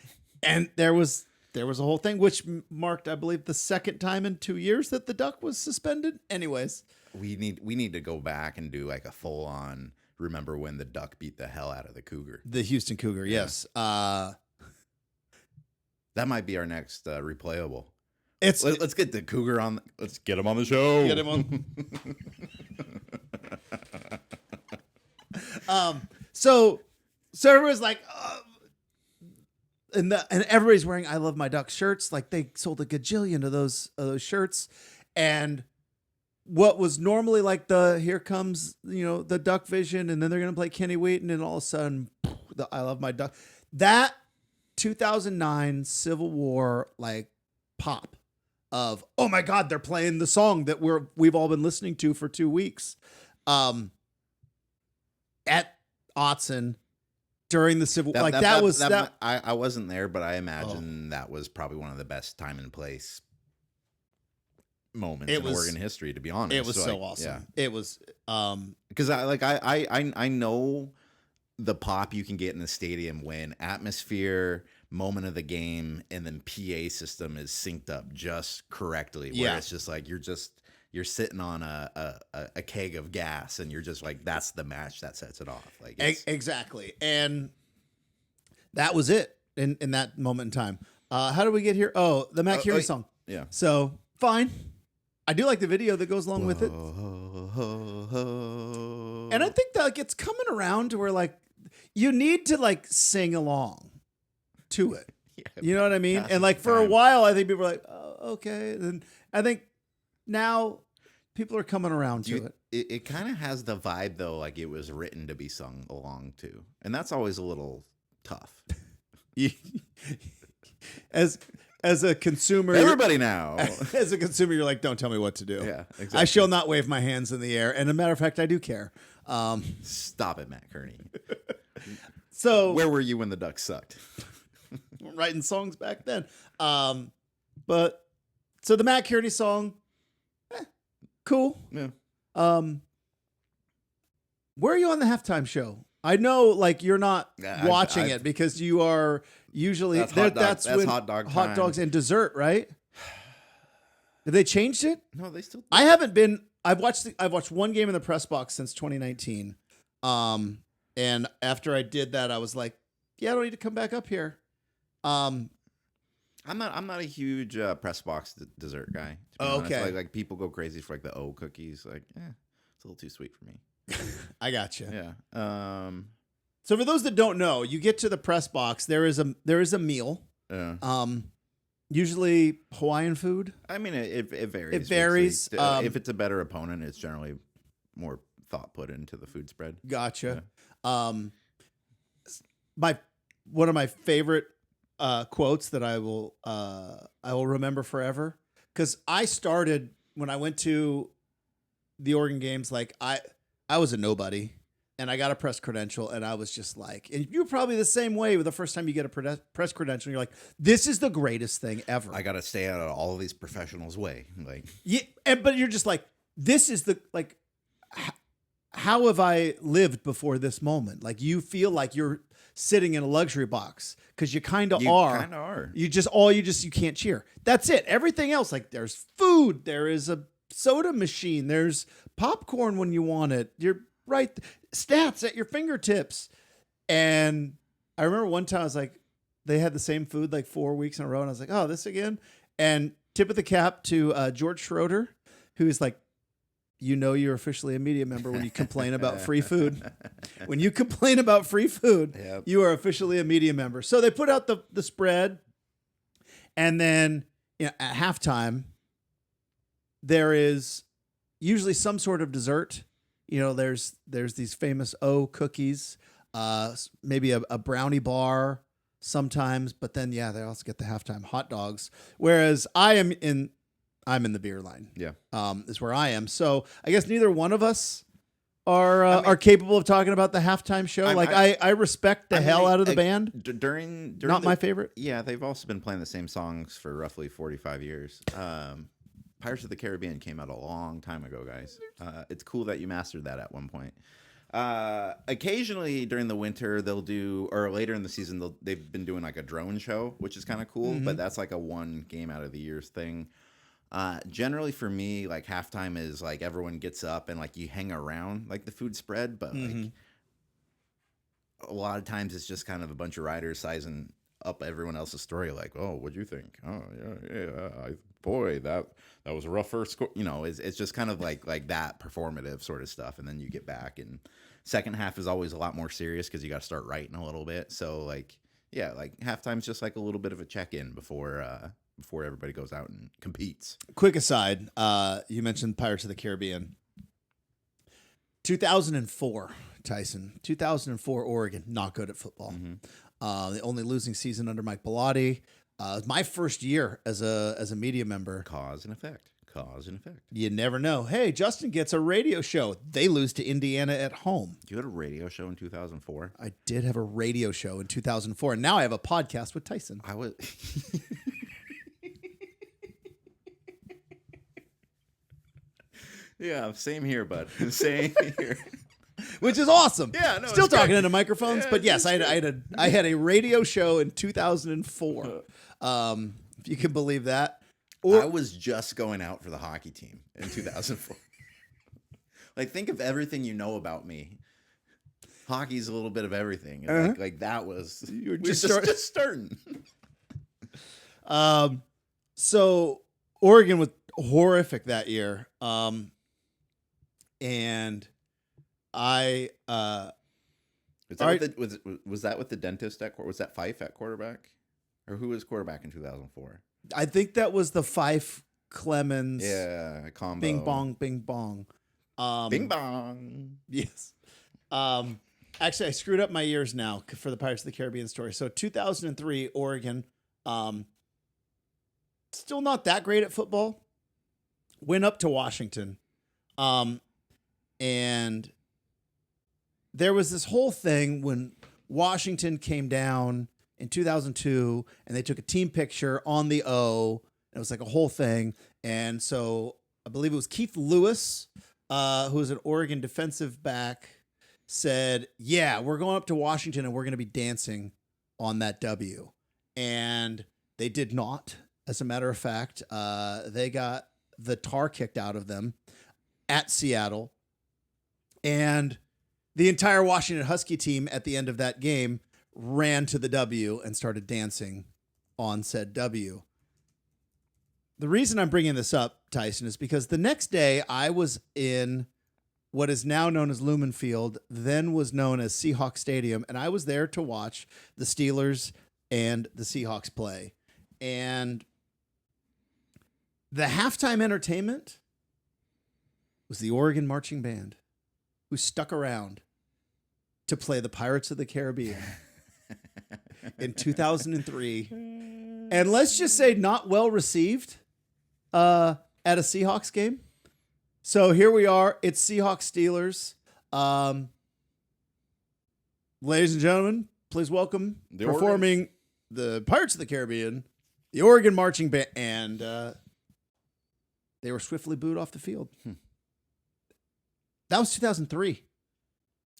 And there was a whole thing which marked, I believe, the second time in 2 years that the duck was suspended. Anyways, we need to go back and do like a full on remember when the duck beat the hell out of the cougar. The Houston Cougar, yes. That might be our next replayable. Let's get the cougar on. Let's get him on the show. Get him on. So everyone's like, and everybody's wearing I Love My Duck shirts. Like they sold a gajillion of those shirts, and what was normally like here comes the Duck Vision, and then they're gonna play Kenny Wheaton, and all of a sudden the I Love My Duck. That 2009 Civil War like pop of, oh my God, they're playing the song that we've all been listening to for 2 weeks. At Autzen during the Civil War. I wasn't there, but I imagine that was probably one of the best time and place moments in Oregon history, to be honest. It was so awesome. Yeah. It was because I know the pop you can get in the stadium when atmosphere, moment of the game, and then PA system is synced up just correctly. Where it's just like you're sitting on a keg of gas, and you're just like, that's the match that sets it off. Like exactly, and that was it in that moment in time. How did we get here? Oh, the Matt Kearney song. Yeah. So fine. I do like the video that goes along with it, and I think that like it's coming around to where like you need to like sing along to it. Yeah, you know what I mean? And like for a while, I think people were like, oh, okay. And I think now people are coming around to it. It kind of has the vibe though, like it was written to be sung along to, and that's always a little tough. As a consumer, everybody now. As a consumer, you're like, don't tell me what to do. Yeah, exactly. I shall not wave my hands in the air. And as a matter of fact, I do care. Stop it, Matt Kearney. So where were you when the Ducks sucked? Writing songs back then. But so the Matt Kearney song, cool. Yeah. Where are you on the halftime show? I know, like, you're not watching it because you are usually that's hot dogs and dessert, right? Have they changed it? No, they still. I haven't been. I've watched one game in the press box since 2019. And after I did that, I was like, yeah, I don't need to come back up here. I'm not a huge press box dessert guy. Okay. Like people go crazy for like the O cookies. Like, it's a little too sweet for me. I got you. Yeah. So for those that don't know, you get to the press box. There is a meal. Yeah. Usually Hawaiian food. I mean, it varies. It varies. If it's a better opponent, it's generally more thought put into the food spread. Gotcha. Yeah. One of my favorite quotes that I will remember forever, because I started when I went to the Oregon games, like I was a nobody, and I got a press credential, and I was just like, and you're probably the same way with the first time you get a press credential, you're like, this is the greatest thing ever. I got to stay out of all of these professionals' way. Like, yeah, but you're just like, this is the, like, how have I lived before this moment? Like you feel like you're sitting in a luxury box because you kind of are. Kind of are. You can't cheer. That's it. Everything else, like there's food, there is a soda machine, there's popcorn when you want it. You're right. Stats at your fingertips. And I remember one time I was like, they had the same food like 4 weeks in a row. And I was like, oh, this again? And tip of the cap to George Schroeder, who's like, you're officially a media member when you complain about free food. When you complain about free food, Yep. you are officially a media member. So they put out the spread. And then at halftime, there is usually some sort of dessert. There's these famous O cookies, maybe a brownie bar sometimes, but then they also get the halftime hot dogs. Whereas I'm in the beer line. Yeah. Is where I am. So I guess neither one of us are capable of talking about the halftime show. I respect the hell out of the band. During Not my favorite. Yeah, they've also been playing the same songs for roughly 45 years. Pirates of the Caribbean came out a long time ago, guys. It's cool that you mastered that at one point. Occasionally during the winter they'll do, or later in the season they've been doing like a drone show, which is kind of cool. Mm-hmm. But that's like a one game out of the year's thing. Generally for me, like halftime is like everyone gets up and like you hang around like the food spread, but like a lot of times it's just kind of a bunch of riders sizing up everyone else's story. Like, oh, what'd you think? Oh yeah, boy, that was a rough first score. It's just kind of like that performative sort of stuff, and then you get back, and second half is always a lot more serious because you got to start writing a little bit. So like halftime's just like a little bit of a check-in before everybody goes out and competes. Quick aside, you mentioned Pirates of the Caribbean. 2004, Tyson. 2004, Oregon, not good at football. Mm-hmm. The only losing season under Mike Bellotti. My first year as a media member. Cause and effect. You never know. Hey, Justin gets a radio show. They lose to Indiana at home. You had a radio show in 2004? I did have a radio show in 2004, and now I have a podcast with Tyson. I was... Yeah, same here, bud. Same here. Which is awesome. Yeah, no, still talking into microphones, but yes, I had a radio show in 2004. If you can believe that. I was just going out for the hockey team in 2004. Like, think of everything you know about me. Hockey's a little bit of everything. Like that was you were just starting. So Oregon was horrific that year. And I was that with the dentist at was that Fife at quarterback, or who was quarterback in 2004? I think that was the Fife Clemens. Yeah, combo. Bing bong, bing bong. Bing bong. Yes. Actually, I screwed up my years now for the Pirates of the Caribbean story. So 2003, Oregon, still not that great at football. Went up to Washington. And there was this whole thing when Washington came down in 2002 and they took a team picture on the O. It was like a whole thing. And so I believe it was Keith Lewis, who was an Oregon defensive back, said, yeah, we're going up to Washington and we're going to be dancing on that W. And they did not. As a matter of fact, they got the tar kicked out of them at Seattle. And the entire Washington Husky team at the end of that game ran to the W and started dancing on said W. The reason I'm bringing this up, Tyson, is because the next day I was in what is now known as Lumen Field, then was known as Seahawks Stadium, and I was there to watch the Steelers and the Seahawks play. And the halftime entertainment was the Oregon Marching Band, who stuck around to play the Pirates of the Caribbean in 2003. And let's just say not well received at a Seahawks game. So here we are. It's Seahawks Steelers. Ladies and gentlemen, please welcome performing the Pirates of the Caribbean, the Oregon Marching Band. And they were swiftly booed off the field. That was 2003.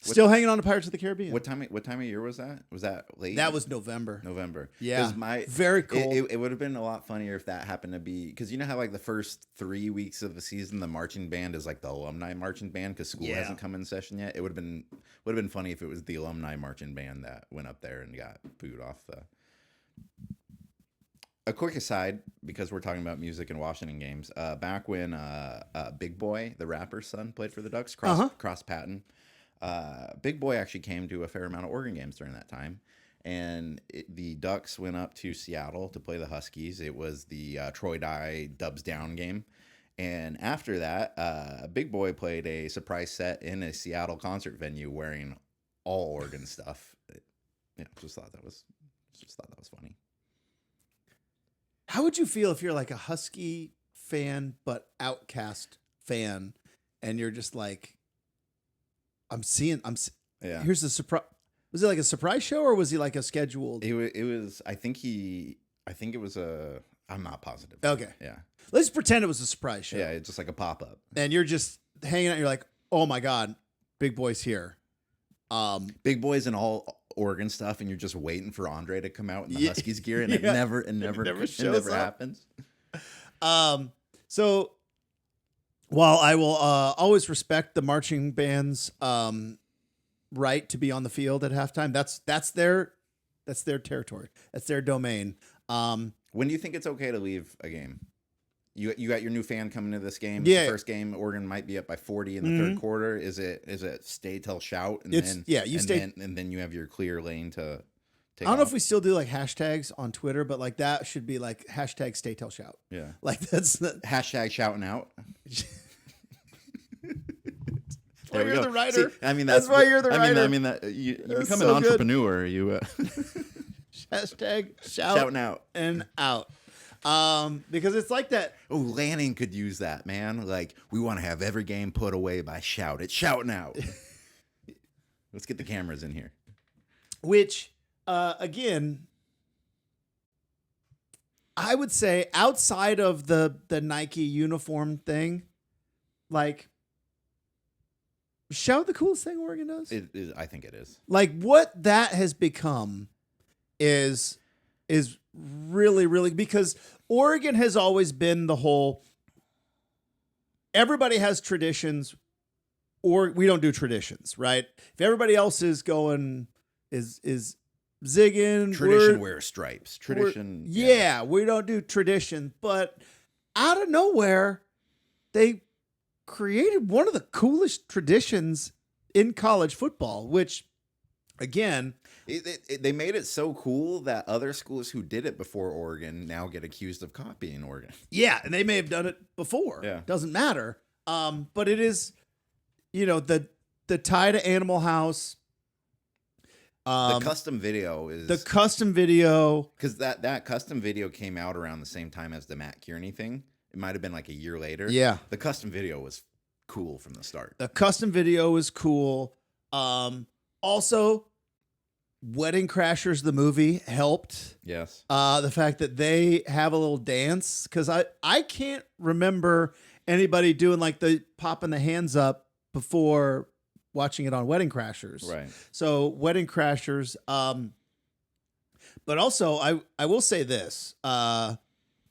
Still hanging on to Pirates of the Caribbean. What time of year was that? Was that late? That was November. Yeah. Very cool. It would have been a lot funnier if that happened to be, because you know how like the first 3 weeks of the season, the marching band is like the alumni marching band because school hasn't come in session yet. It would have been funny if it was the alumni marching band that went up there and got booed off the. A quick aside, because we're talking about music and Washington games. Back when Big Boy, the rapper's son, played for the Ducks, Cross Patton. Big Boy actually came to a fair amount of Oregon games during that time, and the Ducks went up to Seattle to play the Huskies. It was the Troy Dye Dubs Down game, and after that, Big Boy played a surprise set in a Seattle concert venue wearing all Oregon stuff. Just thought that was funny. How would you feel if you're like a Husky fan but Outcast fan, and you're just like, here's the surprise. Was it like a surprise show or was he like a scheduled? It was. I think it was a. I'm not positive. Okay. Yeah. Let's pretend it was a surprise show. Yeah, it's just like a pop up. And you're just hanging out. You're like, oh my god, Big Boy's here. Big Boy's in all Oregon stuff, and you're just waiting for Andre to come out in the Huskies gear, and it never happens. So. While I will always respect the marching band's right to be on the field at halftime, that's their territory. That's their domain. When do you think it's okay to leave a game? You got your new fan coming to this game. Yeah. It's the first game. Oregon might be up by 40 in the third quarter. Is it stay till shout? And then you have your clear lane to. I don't know if we still do like hashtags on Twitter, but like that should be like hashtag stay till shout. Yeah. Like that's the hashtag shouting out. There you're the writer. See, I mean, that's why you're the writer. I mean that you become an entrepreneur. Good. You hashtag shouting out and out. Because it's like that. Oh, Lanning could use that, man. Like, we want to have every game put away by shout. It's shouting out. Let's get the cameras in here. Which, again, I would say outside of the Nike uniform thing, like, shout the coolest thing Oregon does. I think it is. Like what that has become is really, really, because Oregon has always been the whole, everybody has traditions or we don't do traditions, right? If everybody else is going, is zigging. Tradition wears stripes. Tradition. Yeah, we don't do tradition. But out of nowhere, they created one of the coolest traditions in college football, which, again, they made it so cool that other schools who did it before Oregon now get accused of copying Oregon. Yeah, and they may have done it before. Yeah. Doesn't matter. But it is, the tie to Animal House. The custom video is... The custom video. Because that custom video came out around the same time as the Matt Kearney thing. It might have been like a year later. Yeah. The custom video was cool from the start. The custom video is cool. Also, Wedding Crashers, the movie, helped. Yes. The fact that they have a little dance. Because I can't remember anybody doing like the popping the hands up before watching it on Wedding Crashers. Right. So Wedding Crashers. But also, I will say this.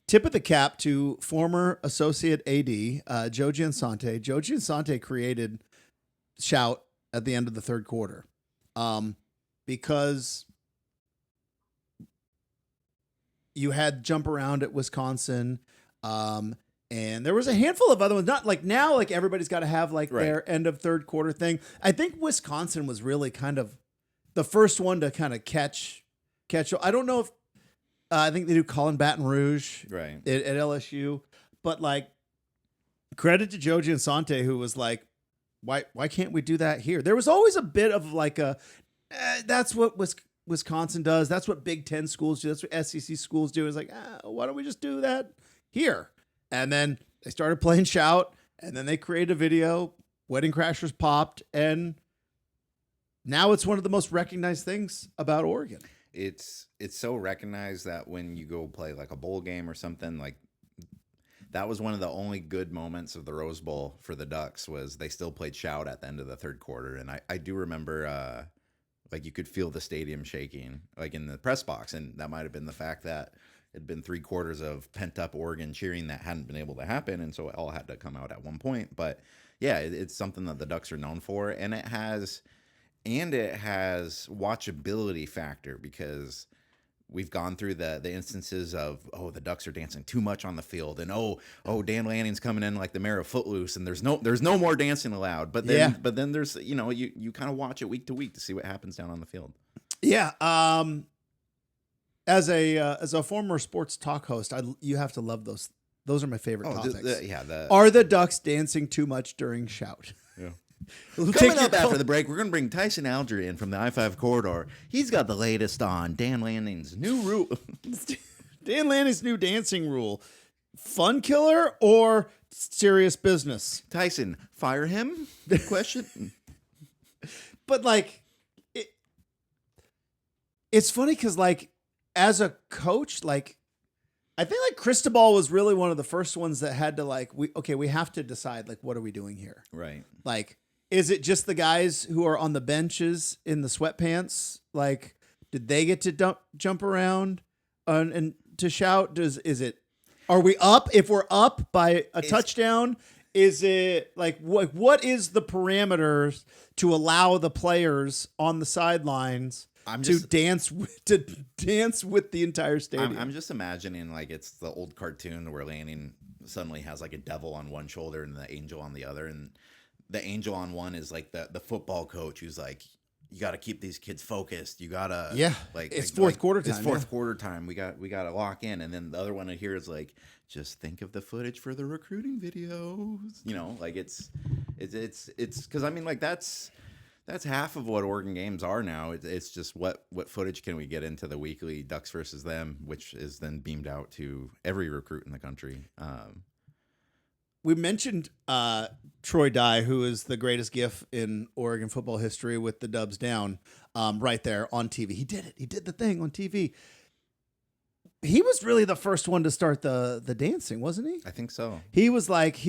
Tip of the cap to former associate AD, Joe Giansante. Joe Giansante created shout at the end of the third quarter. Because you had jump around at Wisconsin. And there was a handful of other ones. Not like now, like everybody's got to have like their end of third quarter thing. I think Wisconsin was really kind of the first one to kind of catch. I don't know if I think they do call in Baton Rouge at LSU, but like credit to Joe Giansante, who was like, why can't we do that here? There was always a bit of like that's what Wisconsin does. That's what Big Ten schools do. That's what SEC schools do. It's like, why don't we just do that here? And then they started playing shout, and then they created a video. Wedding Crashers popped, and now it's one of the most recognized things about Oregon. It's so recognized that when you go play like a bowl game or something, like that was one of the only good moments of the Rose Bowl for the Ducks was they still played shout at the end of the third quarter. And I do remember like you could feel the stadium shaking like in the press box. And that might have been the fact that it had been 3/4 of pent up Oregon cheering that hadn't been able to happen. And so it all had to come out at one point. But yeah, it's something that the Ducks are known for. And it has watchability factor because we've gone through the instances of, oh, the Ducks are dancing too much on the field, and oh, Dan Lanning's coming in like the mayor of Footloose, and there's no more dancing allowed. But then there's you kind of watch it week to week to see what happens down on the field. Yeah. As a former sports talk host, you have to love those. Those are my favorite topics. Are the Ducks dancing too much during shout? Yeah. Coming up after the break, we're going to bring Tyson Alger in from the I-5 corridor. He's got the latest on Dan Lanning's new rule. Dan Lanning's new dancing rule. Fun killer or serious business? Tyson, fire him? Good question. But like, it's funny because like, as a coach, like, I think like Cristobal was really one of the first ones that had to like, we have to decide like, what are we doing here? Right. Like, is it just the guys who are on the benches in the sweatpants? Like, did they get to jump around and to shout? Are we up? If we're up by a touchdown, is it like, what is the parameters to allow the players on the sidelines to dance with the entire stadium? I'm just imagining like it's the old cartoon where Lanning suddenly has like a devil on one shoulder and the angel on the other, and the angel on one is like the football coach who's like, you got to keep these kids focused. You gotta like it's fourth quarter time. It's fourth quarter time. We got to lock in, and then the other one here is like, just think of the footage for the recruiting videos. Like it's because I mean like that's half of what Oregon games are now. It's just what footage can we get into the weekly Ducks versus them, which is then beamed out to every recruit in the country. We mentioned Troy Dye, who is the greatest GIF in Oregon football history with the Dubs down right there on TV. He did it. He did the thing on TV. He was really the first one to start the dancing, wasn't he? I think so. He was like,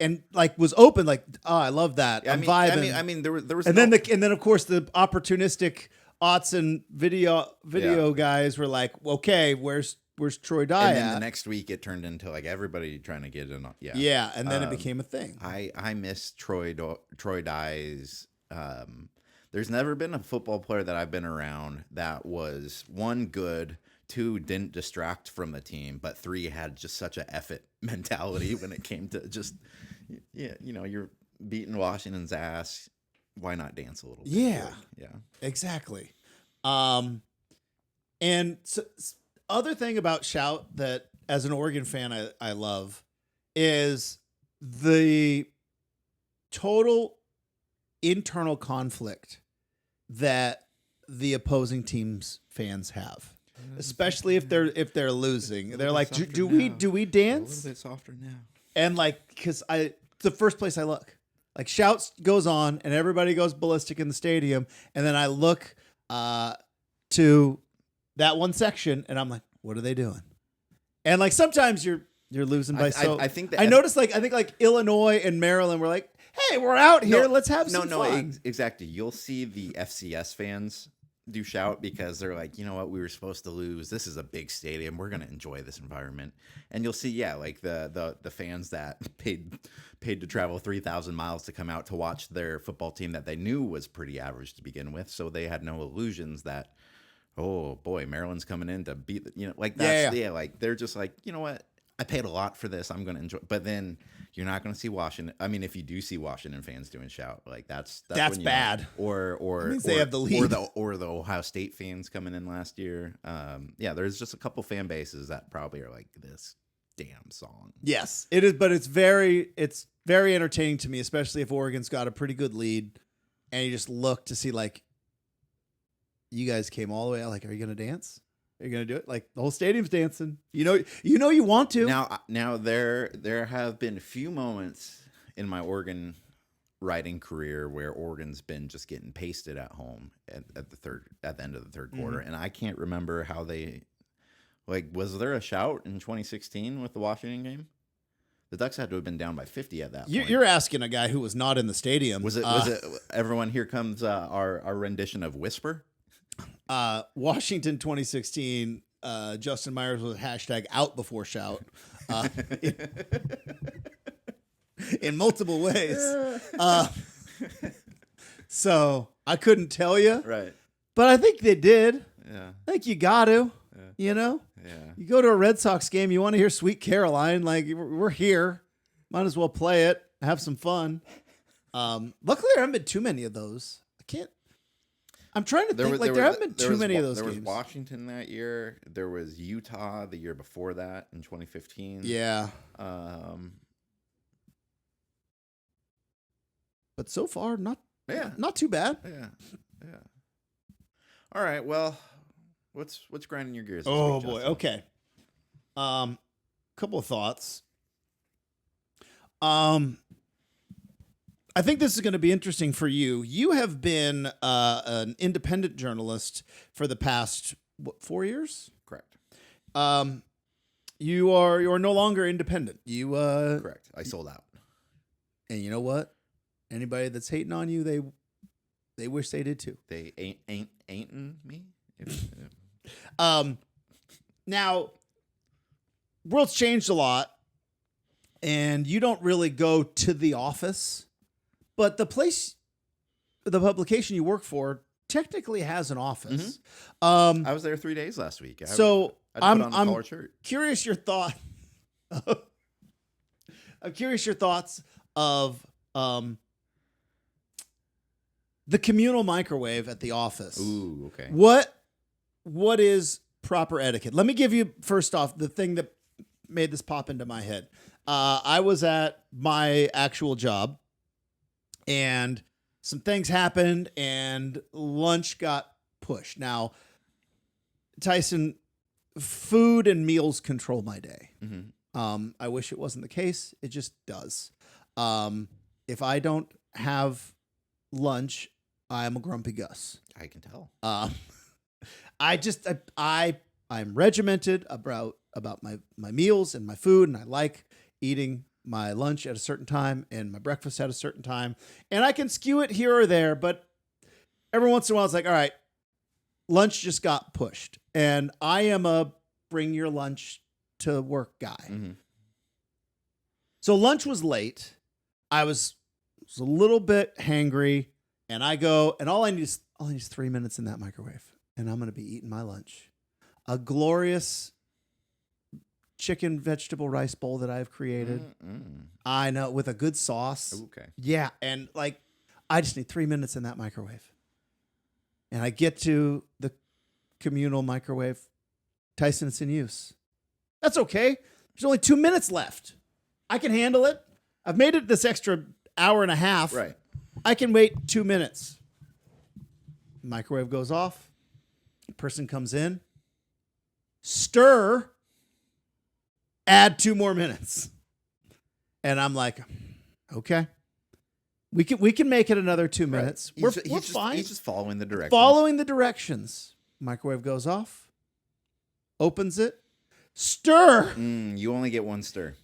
and like was open, like, oh, I love that. I'm vibing. I mean, there was, and then of course the opportunistic aughts and video guys were like, okay, where's Troy Dye and then at? The next week it turned into like everybody trying to get in. Yeah, and then it became a thing. I miss Troy Dye's. There's never been a football player that I've been around that was, one, good, two, didn't distract from the team, but three, had just such a F it mentality when it came to just, you're beating Washington's ass. Why not dance a little bit? Yeah. Yeah. Exactly. And so, other thing about shout that as an Oregon fan I love is the total internal conflict that the opposing team's fans have, especially if they're losing. They're like, do we dance? A little bit softer now. And like, because the first place I look, like shouts goes on and everybody goes ballistic in the stadium, and then I look to that one section and I'm like, what are they doing? And like sometimes you're losing by I think I noticed I think like Illinois and Maryland were like, hey, we're out here, let's have some fun. Exactly. You'll see the FCS fans do shout because they're like, you know what, we were supposed to lose. This is a big stadium. We're gonna enjoy this environment. And you'll see, like the fans that paid to travel 3,000 miles to come out to watch their football team that they knew was pretty average to begin with. So they had no illusions that, oh boy, Maryland's coming in to beat like that's like they're just like, you know what, I paid a lot for this, I'm gonna enjoy. But then you're not gonna see Washington. I mean, if you do see Washington fans doing shout, like that's when bad. Or they have the lead. or the Ohio State fans coming in last year. There's just a couple fan bases that probably are like, this damn song. Yes, it is, but it's very entertaining to me, especially if Oregon's got a pretty good lead and you just look to see like, you guys came all the way out. Like, are you going to dance? Are you going to do it? Like, the whole stadium's dancing. You want to. Now there have been a few moments in my Oregon writing career where Oregon's been just getting pasted at home at the end of the third quarter, and I can't remember how they, like, was there a shout in 2016 with the Washington game? The Ducks had to have been down by 50 at that point. You're asking a guy who was not in the stadium. Was it everyone? Here comes our rendition of Whisper. Washington 2016. Justin Myers was hashtag out before shout. In multiple ways. So I couldn't tell you. Right. But I think they did. Yeah. I think you got to. Yeah. You know? Yeah. You go to a Red Sox game, you want to hear Sweet Caroline. Like, we're here. Might as well play it. Have some fun. Luckily, there haven't been too many of those. I'm trying to think. There haven't been too many of those games. There was Washington that year. There was Utah the year before that in 2015. Yeah. But so far, not too bad. Yeah. All right. Well, what's grinding your gears? Oh week, boy. Justin? Okay. Couple of thoughts. I think this is going to be interesting for you. You have been an independent journalist for the past 4 years. Correct. You are no longer independent. You Correct. I sold out. And you know what? Anybody that's hating on you, they wish they did too. They ain't me. Now, world's changed a lot, and you don't really go to the office, but the publication you work for technically has an office. Mm-hmm. I was there 3 days last week. I'm curious your thought. I'm curious your thoughts of the communal microwave at the office. Ooh, okay. What is proper etiquette? Let me give you first off the thing that made this pop into my head. I was at my actual job, and some things happened, and lunch got pushed. Now, Tyson, food and meals control my day. Mm-hmm. I wish it wasn't the case. It just does. If I don't have lunch, I'm a grumpy Gus. I can tell. I'm regimented about my meals and my food, and I like eating my lunch at a certain time and my breakfast at a certain time. And I can skew it here or there, but every once in a while it's like, all right, lunch just got pushed. And I am a bring your lunch to work guy. Mm-hmm. So lunch was late. I was a little bit hangry, and I go, and all I need is 3 minutes in that microwave, and I'm going to be eating my lunch. A glorious chicken vegetable rice bowl that I've created. Mm-mm. I know, with a good sauce. Okay. Yeah, and like I just need 3 minutes in that microwave. And I get to the communal microwave. Tyson, it's in use. That's okay. There's only 2 minutes left. I can handle it. I've made it this extra hour and a half. Right. I can wait 2 minutes. Microwave goes off. Person comes in. Stir. Add 2 more minutes. And I'm like, okay. We can make it another 2 minutes. Right. We're fine. He's just following the directions. Following the directions. Microwave goes off. Opens it. Stir. You only get one stir.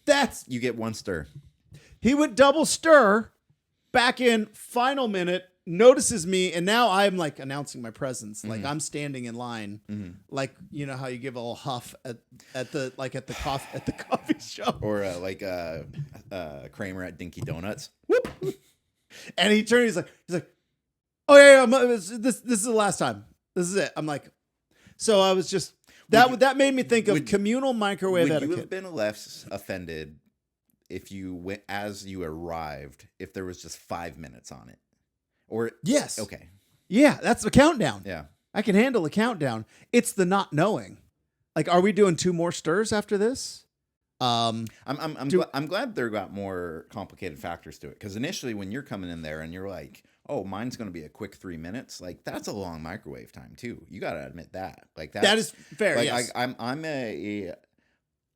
You get one stir. He would double stir. Back in final minute. Notices me, and now I'm like announcing my presence. Like I'm standing in line. Like, you know how you give a little huff at the coffee shop, or like Kramer at Dinky Donuts. Whoop. And he turned. He's like, oh yeah, this is the last time. This is it. I'm like, so I was just that made me think of communal microwave etiquette. Would you have been less offended if you went as you arrived if there was just 5 minutes on it? Or yes. Okay. Yeah, that's the countdown. Yeah. I can handle the countdown. It's the not knowing. Like, are we doing 2 more stirs after this? I'm glad there got more complicated factors to it, because initially when you're coming in there and you're like, oh, mine's going to be a quick 3 minutes, like that's a long microwave time too. You got to admit that. Like that is fair. Like, yes.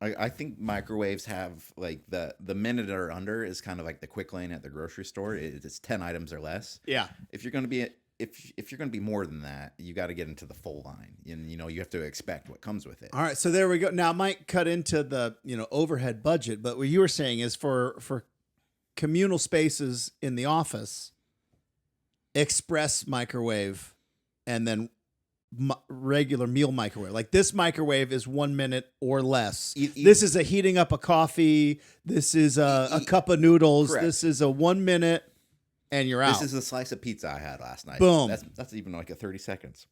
I think microwaves have like the minute or under is kind of like the quick lane at the grocery store. It's 10 items or less. Yeah. If you're going to be if you're going to be more than that, you got to get into the full line, and you have to expect what comes with it. All right, so there we go. Now I might cut into the overhead budget, but what you were saying is for communal spaces in the office, express microwave, and then regular meal microwave. Like this microwave is 1 minute or less. This is a heating up a coffee. This is a cup of noodles. Correct. This is a 1 minute, and you're out. This is the slice of pizza I had last night. Boom. That's even like a 30 seconds.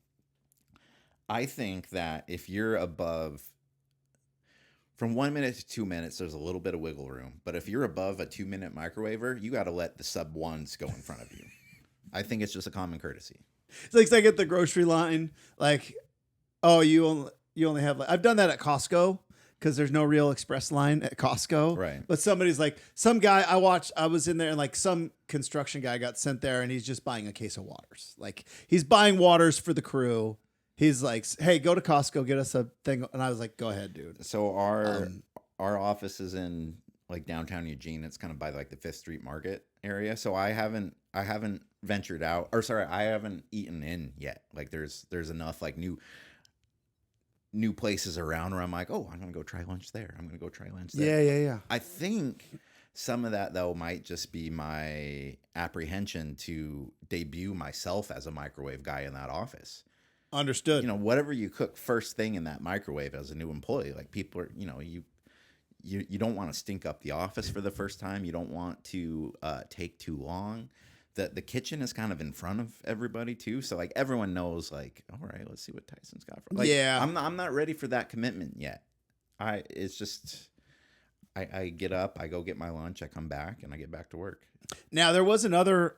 I think that if you're above from 1 minute to 2 minutes, there's a little bit of wiggle room. But if you're above a 2 minute microwaver, you got to let the sub ones go in front of you. I think it's just a common courtesy. It's like at the grocery line, like, oh, you only have I've done that at Costco because there's no real express line at Costco. Right. But somebody's like, some guy I was in there and like some construction guy got sent there and he's just buying a case of waters. Like he's buying waters for the crew. He's like, hey, go to Costco, get us a thing. And I was like, go ahead, dude. So our office is in like downtown Eugene. It's kind of by like the 5th Street Market area. So I haven't ventured out, or sorry, I haven't eaten in yet. Like there's enough like new places around where I'm like, oh, I'm gonna go try lunch there. I'm gonna go try lunch there. Yeah. I think some of that though might just be my apprehension to debut myself as a microwave guy in that office. Understood. Whatever you cook first thing in that microwave as a new employee, like people are, you don't want to stink up the office for the first time. You don't want to take too long. The kitchen is kind of in front of everybody too, so like everyone knows, like, all right, let's see what Tyson's got for. Like, yeah, I'm not ready for that commitment yet. It's just I get up, I go get my lunch, I come back, and I get back to work. Now there was another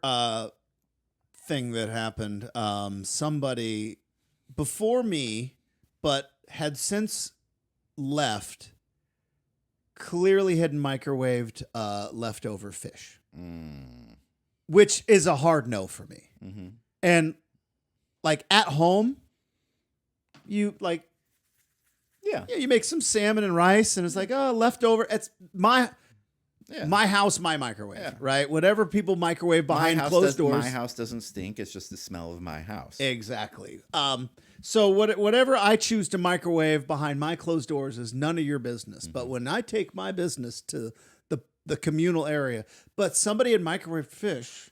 thing that happened. Somebody before me, but had since left, clearly had microwaved leftover fish. Which is a hard no for me. Mm-hmm. And like at home, you like, yeah, you make some salmon and rice, and it's like, oh, leftover. It's my house, my microwave, right? Whatever people microwave behind closed doors. My house doesn't stink. It's just the smell of my house. Exactly. So whatever I choose to microwave behind my closed doors is none of your business. Mm-hmm. But when I take my business to the communal area, but somebody had microwaved fish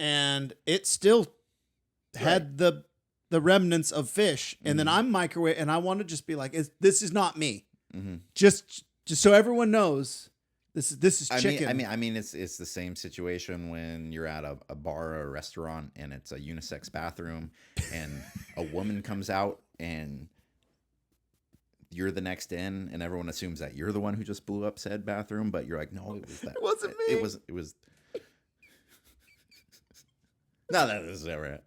and it still had the remnants of fish. And then I'm microwave and I want to just be like, this is not me. Mm-hmm. Just so everyone knows this is chicken. I mean, it's the same situation when you're at a bar or a restaurant and it's a unisex bathroom and a woman comes out and you're the next in, and everyone assumes that you're the one who just blew up said bathroom, but you're like, no, it was that. It wasn't me. It was. No, that is never it.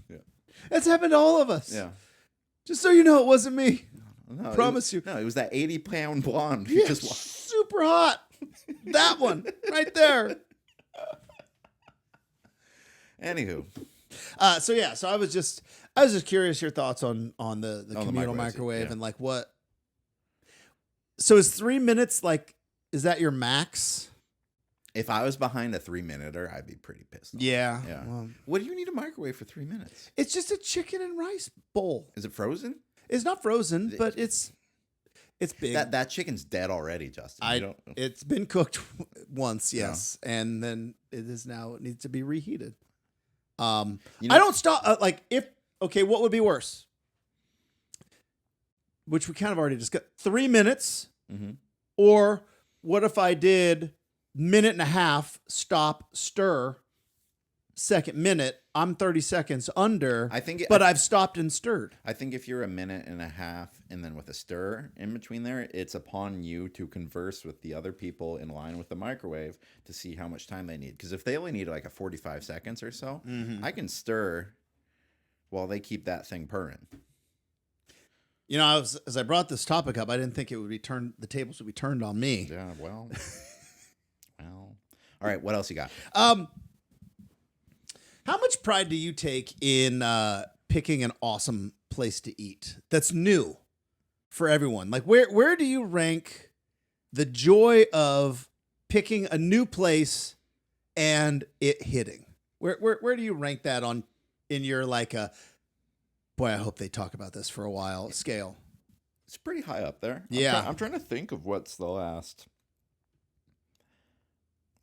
Yeah. That's happened to all of us. Yeah. Just so you know, it wasn't me. No, Promise you. No, it was that 80-pound blonde who Yeah, just walked. super hot. That one right there. Anywho. So I was just curious your thoughts on the communal microwave and like what. So is 3 minutes like, is that your max? If I was behind a 3-minuter, I'd be pretty pissed off. Yeah. Well, what do you need a microwave for 3 minutes? It's just a chicken and rice bowl. Is it frozen? It's not frozen, but it's big. That chicken's dead already, Justin. It's been cooked once, yes, and then it needs to be reheated. I don't stop. What would be worse? Which we kind of already discussed. 3 minutes, or what if I did minute and a half, stop, stir, second minute, I'm 30 seconds under, I've stopped and stirred. I think if you're a minute and a half and then with a stir in between there, it's upon you to converse with the other people in line with the microwave to see how much time they need. Because if they only need like a 45 seconds or so, I can stir while they keep that thing purring. As I brought this topic up, I didn't think it would be the tables would be turned on me. Yeah, well. All right, what else you got? How much pride do you take in picking an awesome place to eat that's new for everyone? Like, where do you rank the joy of picking a new place and it hitting? Where do you rank that on in your like a boy, I hope they talk about this for a while scale? It's pretty high up there. Yeah. I'm trying to think of what's the last.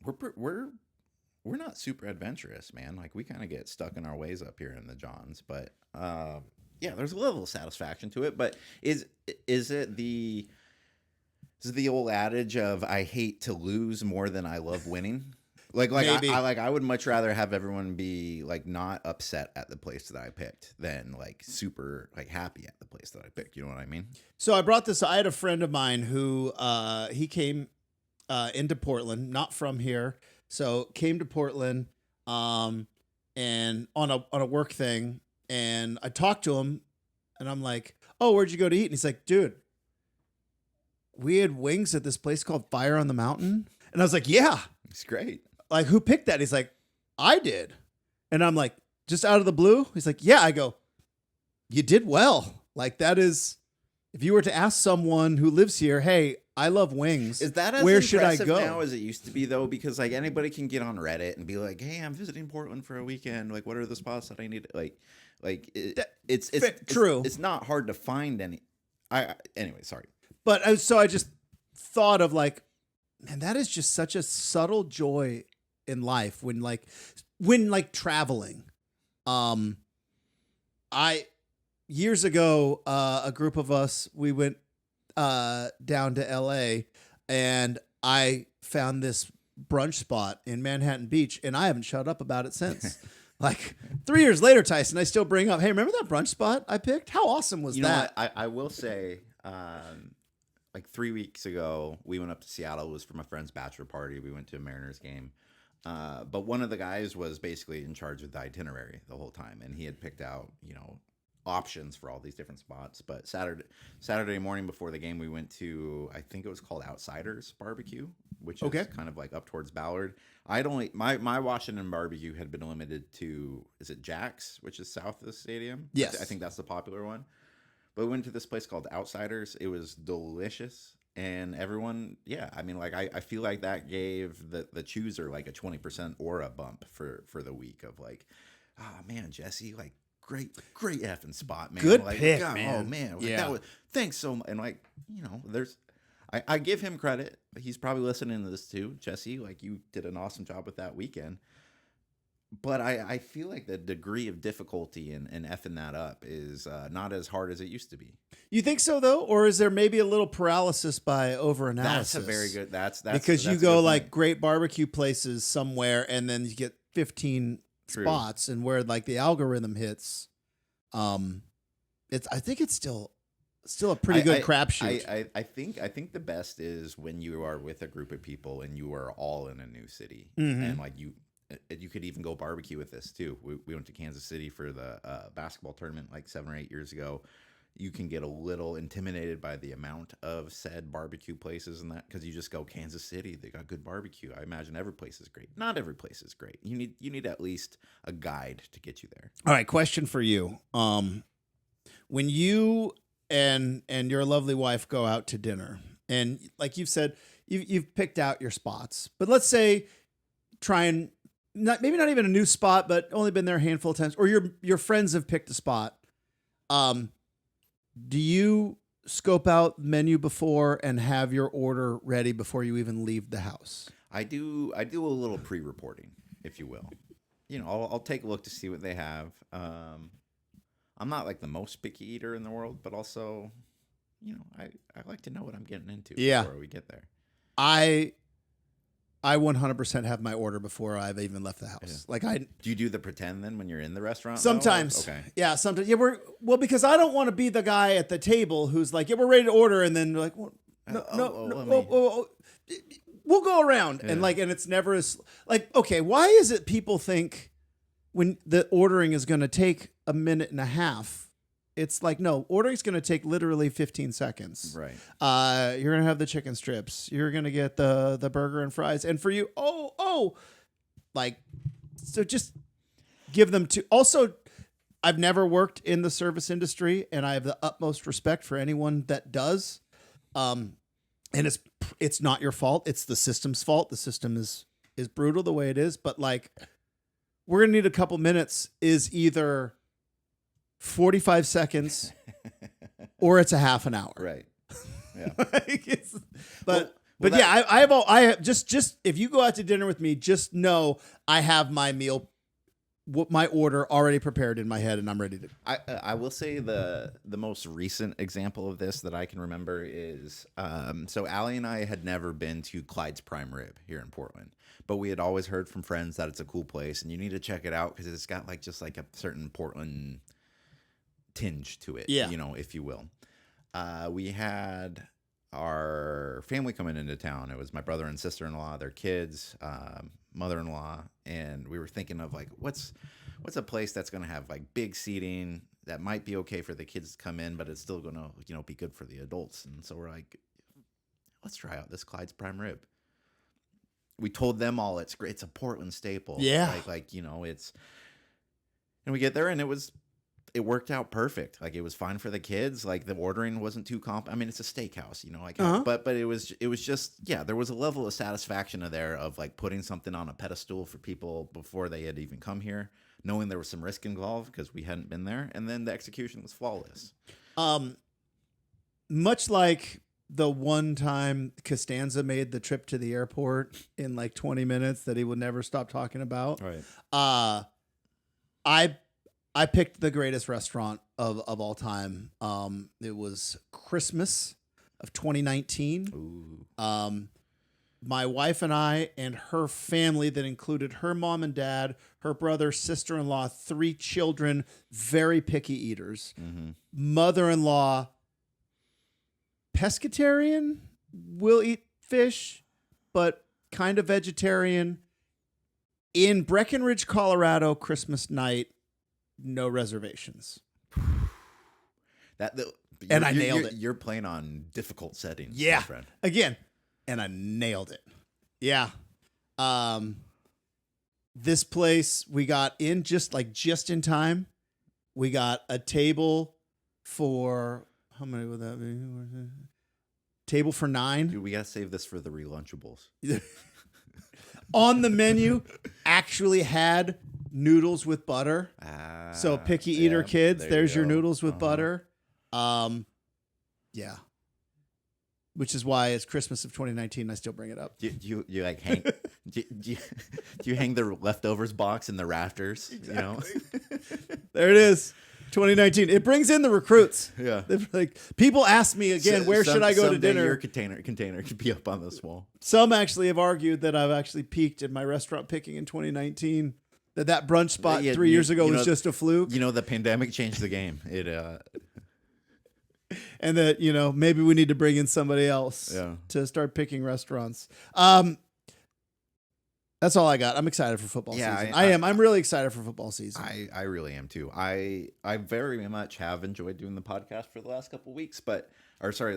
We're not super adventurous, man. Like we kind of get stuck in our ways up here in the Johns, but yeah, there's a level of satisfaction to it. But is it the old adage of I hate to lose more than I love winning? I would much rather have everyone be like not upset at the place that I picked than like super like happy at the place that I picked. You know what I mean? So I brought this. I had a friend of mine who he came into Portland, not from here, so came to Portland, and on a work thing, and I talked to him, and I'm like, "Oh, where'd you go to eat?" And he's like, "Dude, we had wings at this place called Fire on the Mountain," and I was like, "Yeah, It's great." like who picked that?" He's like, "I did," and I'm like, "Just out of the blue?" He's like, "Yeah." I go, "You did well. Like that is." If you were to ask someone who lives here, hey, I love wings. Is that as where should I impressive go now as it used to be though? Because like anybody can get on Reddit and be like, "Hey, I'm visiting Portland for a weekend. Like, what are the spots that I need?" It's true. It's not hard to find any. Anyway, sorry. But so I just thought of like, man, that is just such a subtle joy in life when traveling. Years ago, a group of us, we went down to LA and I found this brunch spot in Manhattan Beach and I haven't shut up about it since. Like 3 years later, Tyson, I still bring up, hey, remember that brunch spot I picked? How awesome was that? Know what? I will say, like 3 weeks ago, we went up to Seattle. It was for my friend's bachelor party. We went to a Mariners game. But one of the guys was basically in charge of the itinerary the whole time. And he had picked out, options for all these different spots. But Saturday morning before the game, we went to, I think it was called Outsiders Barbecue, which is kind of like up towards Ballard. My Washington barbecue had been limited to, is it Jack's, which is south of the stadium? Yes. I think that's the popular one. But we went to this place called Outsiders. It was delicious. And everyone, I feel like that gave the chooser like a 20% aura bump for the week of like, man, Jesse, like, great effing spot, man. Good like, pick, God, man. Oh man, like, yeah. Thanks so much. And I give him credit. He's probably listening to this too, Jesse. Like you did an awesome job with that weekend. But I feel like the degree of difficulty in effing that up is not as hard as it used to be. You think so though, or is there maybe a little paralysis by overanalysis? That's a very good. That's because you go like great barbecue places somewhere, and then you get 15 spots, and where like the algorithm hits, I think it's still a pretty good crapshoot. I think the best is when you are with a group of people and you are all in a new city, mm-hmm. and like you could even go barbecue with this too. We went to Kansas City for the basketball tournament like 7 or 8 years ago. You can get a little intimidated by the amount of said barbecue places and that, because you just go Kansas City, they got good barbecue. I imagine every place is great. Not every place is great. You need at least a guide to get you there. All right, question for you. When you and your lovely wife go out to dinner, and like you've said, you've picked out your spots, but let's say try and maybe not even a new spot, but only been there a handful of times, or your friends have picked a spot. Do you scope out the menu before and have your order ready before you even leave the house? I do a little pre-reporting, if you will. I'll take a look to see what they have. I'm not like the most picky eater in the world, but also, I like to know what I'm getting into before we get there. I 100% have my order before I've even left the house. Yeah. Do you do the pretend then when you're in the restaurant? Sometimes. Okay. Yeah, sometimes. Yeah, because I don't want to be the guy at the table who's like, yeah, we're ready to order, and then like, well, no, we'll go around, and it's never as like, okay, why is it people think when the ordering is going to take a minute and a half? It's like, no, ordering's going to take literally 15 seconds. Right. You're going to have the chicken strips. You're going to get the burger and fries. And for you, so just give them to. Also, I've never worked in the service industry, and I have the utmost respect for anyone that does. And it's not your fault. It's the system's fault. The system is brutal the way it is. But like, we're going to need a couple minutes is either 45 seconds or it's a half an hour. Right. Yeah. But yeah, I have just if you go out to dinner with me, just know I have my meal, my order already prepared in my head, and I'm ready to. I will say the most recent example of this that I can remember is so Allie and I had never been to Clyde's Prime Rib here in Portland, but we had always heard from friends that it's a cool place and you need to check it out because it's got like just like a certain Portland tinge to it, yeah, you know, if you will. We had our family coming into town. It was my brother and sister-in-law, their kids, mother-in-law, and we were thinking of like what's a place that's going to have like big seating that might be okay for the kids to come in, but it's still going to, you know, be good for the adults. And so we're like, let's try out this Clyde's Prime Rib. We told them all it's great. It's a Portland staple. Yeah. Like, you know, and we get there and it worked out perfect. Like it was fine for the kids. Like the ordering wasn't too I mean, it's a steakhouse, you know, like, but it was just, yeah, there was a level of satisfaction there of like putting something on a pedestal for people before they had even come here, knowing there was some risk involved because we hadn't been there. And then the execution was flawless. Much like the one time Costanza made the trip to the airport in like 20 minutes that he would never stop talking about. Right. I picked the greatest restaurant of all time. It was Christmas of 2019. Ooh. My wife and I and her family that included her mom and dad, her brother, sister-in-law, 3 children, very picky eaters. Mm-hmm. Mother-in-law, pescatarian, will eat fish, but kind of vegetarian. In Breckenridge, Colorado, Christmas night, no reservations. And I nailed it. You're playing on difficult settings, yeah. my friend. Again, and I nailed it. Yeah. This place we got in just in time. We got a table for how many would that be? Table for 9. Dude, we gotta save this for the relunchables. On the menu, actually had noodles with butter. So picky eater kids, there's your noodles with butter. Yeah. Which is why it's Christmas of 2019. I still bring it up. Do you like hang? do you hang the leftovers box in the rafters? Exactly. You know, there it is. 2019. It brings in the recruits. Yeah. Like people ask me again, where should I go to dinner? Your container could be up on this wall. Some actually have argued that I've actually peaked in my restaurant picking in 2019. That brunch spot 3 years ago was just a fluke. You know, the pandemic changed the game. It and that, you know, maybe we need to bring in somebody else to start picking restaurants. That's all I got. I'm excited for football season. I am. I'm really excited for football season. I really am too. I very much have enjoyed doing the podcast for the last couple weeks, the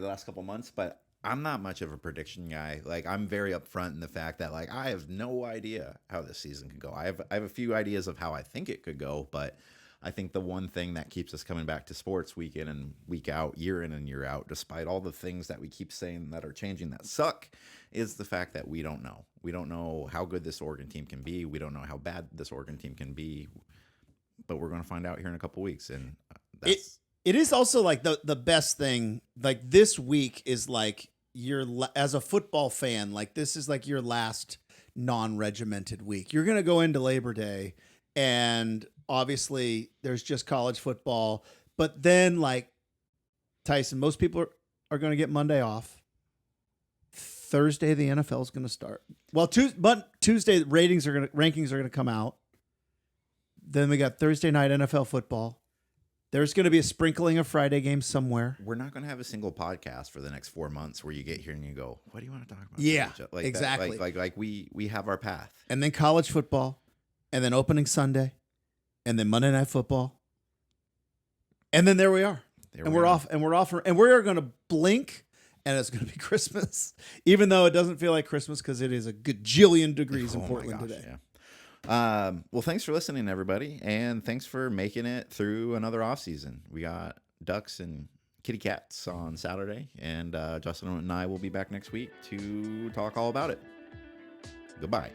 last couple months, but I'm not much of a prediction guy. Like I'm very upfront in the fact that like I have no idea how this season could go. I have a few ideas of how I think it could go, but I think the one thing that keeps us coming back to sports week in and week out, year in and year out, despite all the things that we keep saying that are changing that suck, is the fact that we don't know. We don't know how good this Oregon team can be. We don't know how bad this Oregon team can be, but we're going to find out here in a couple weeks. And that's it is also like the best thing. Like this week is like as a football fan, like this is like your last non-regimented week. You're going to go into Labor Day and obviously there's just college football, but then like Tyson, most people are going to get Monday off. Thursday, the NFL is going to start. Well, Tuesday rankings are going to come out. Then we got Thursday night NFL football. There's going to be a sprinkling of Friday games somewhere. We're not going to have a single podcast for the next 4 months where you get here and you go, "What do you want to talk about?" Yeah, like exactly. Like we have our path. And then college football, and then opening Sunday, and then Monday Night Football, and then there we are. We're off, and we're going to blink, and it's going to be Christmas, even though it doesn't feel like Christmas because it is a gajillion degrees in Portland today. Yeah. Well, thanks for listening, everybody, and thanks for making it through another off season. We got ducks and kitty cats on Saturday, and Justin and I will be back next week to talk all about it. Goodbye.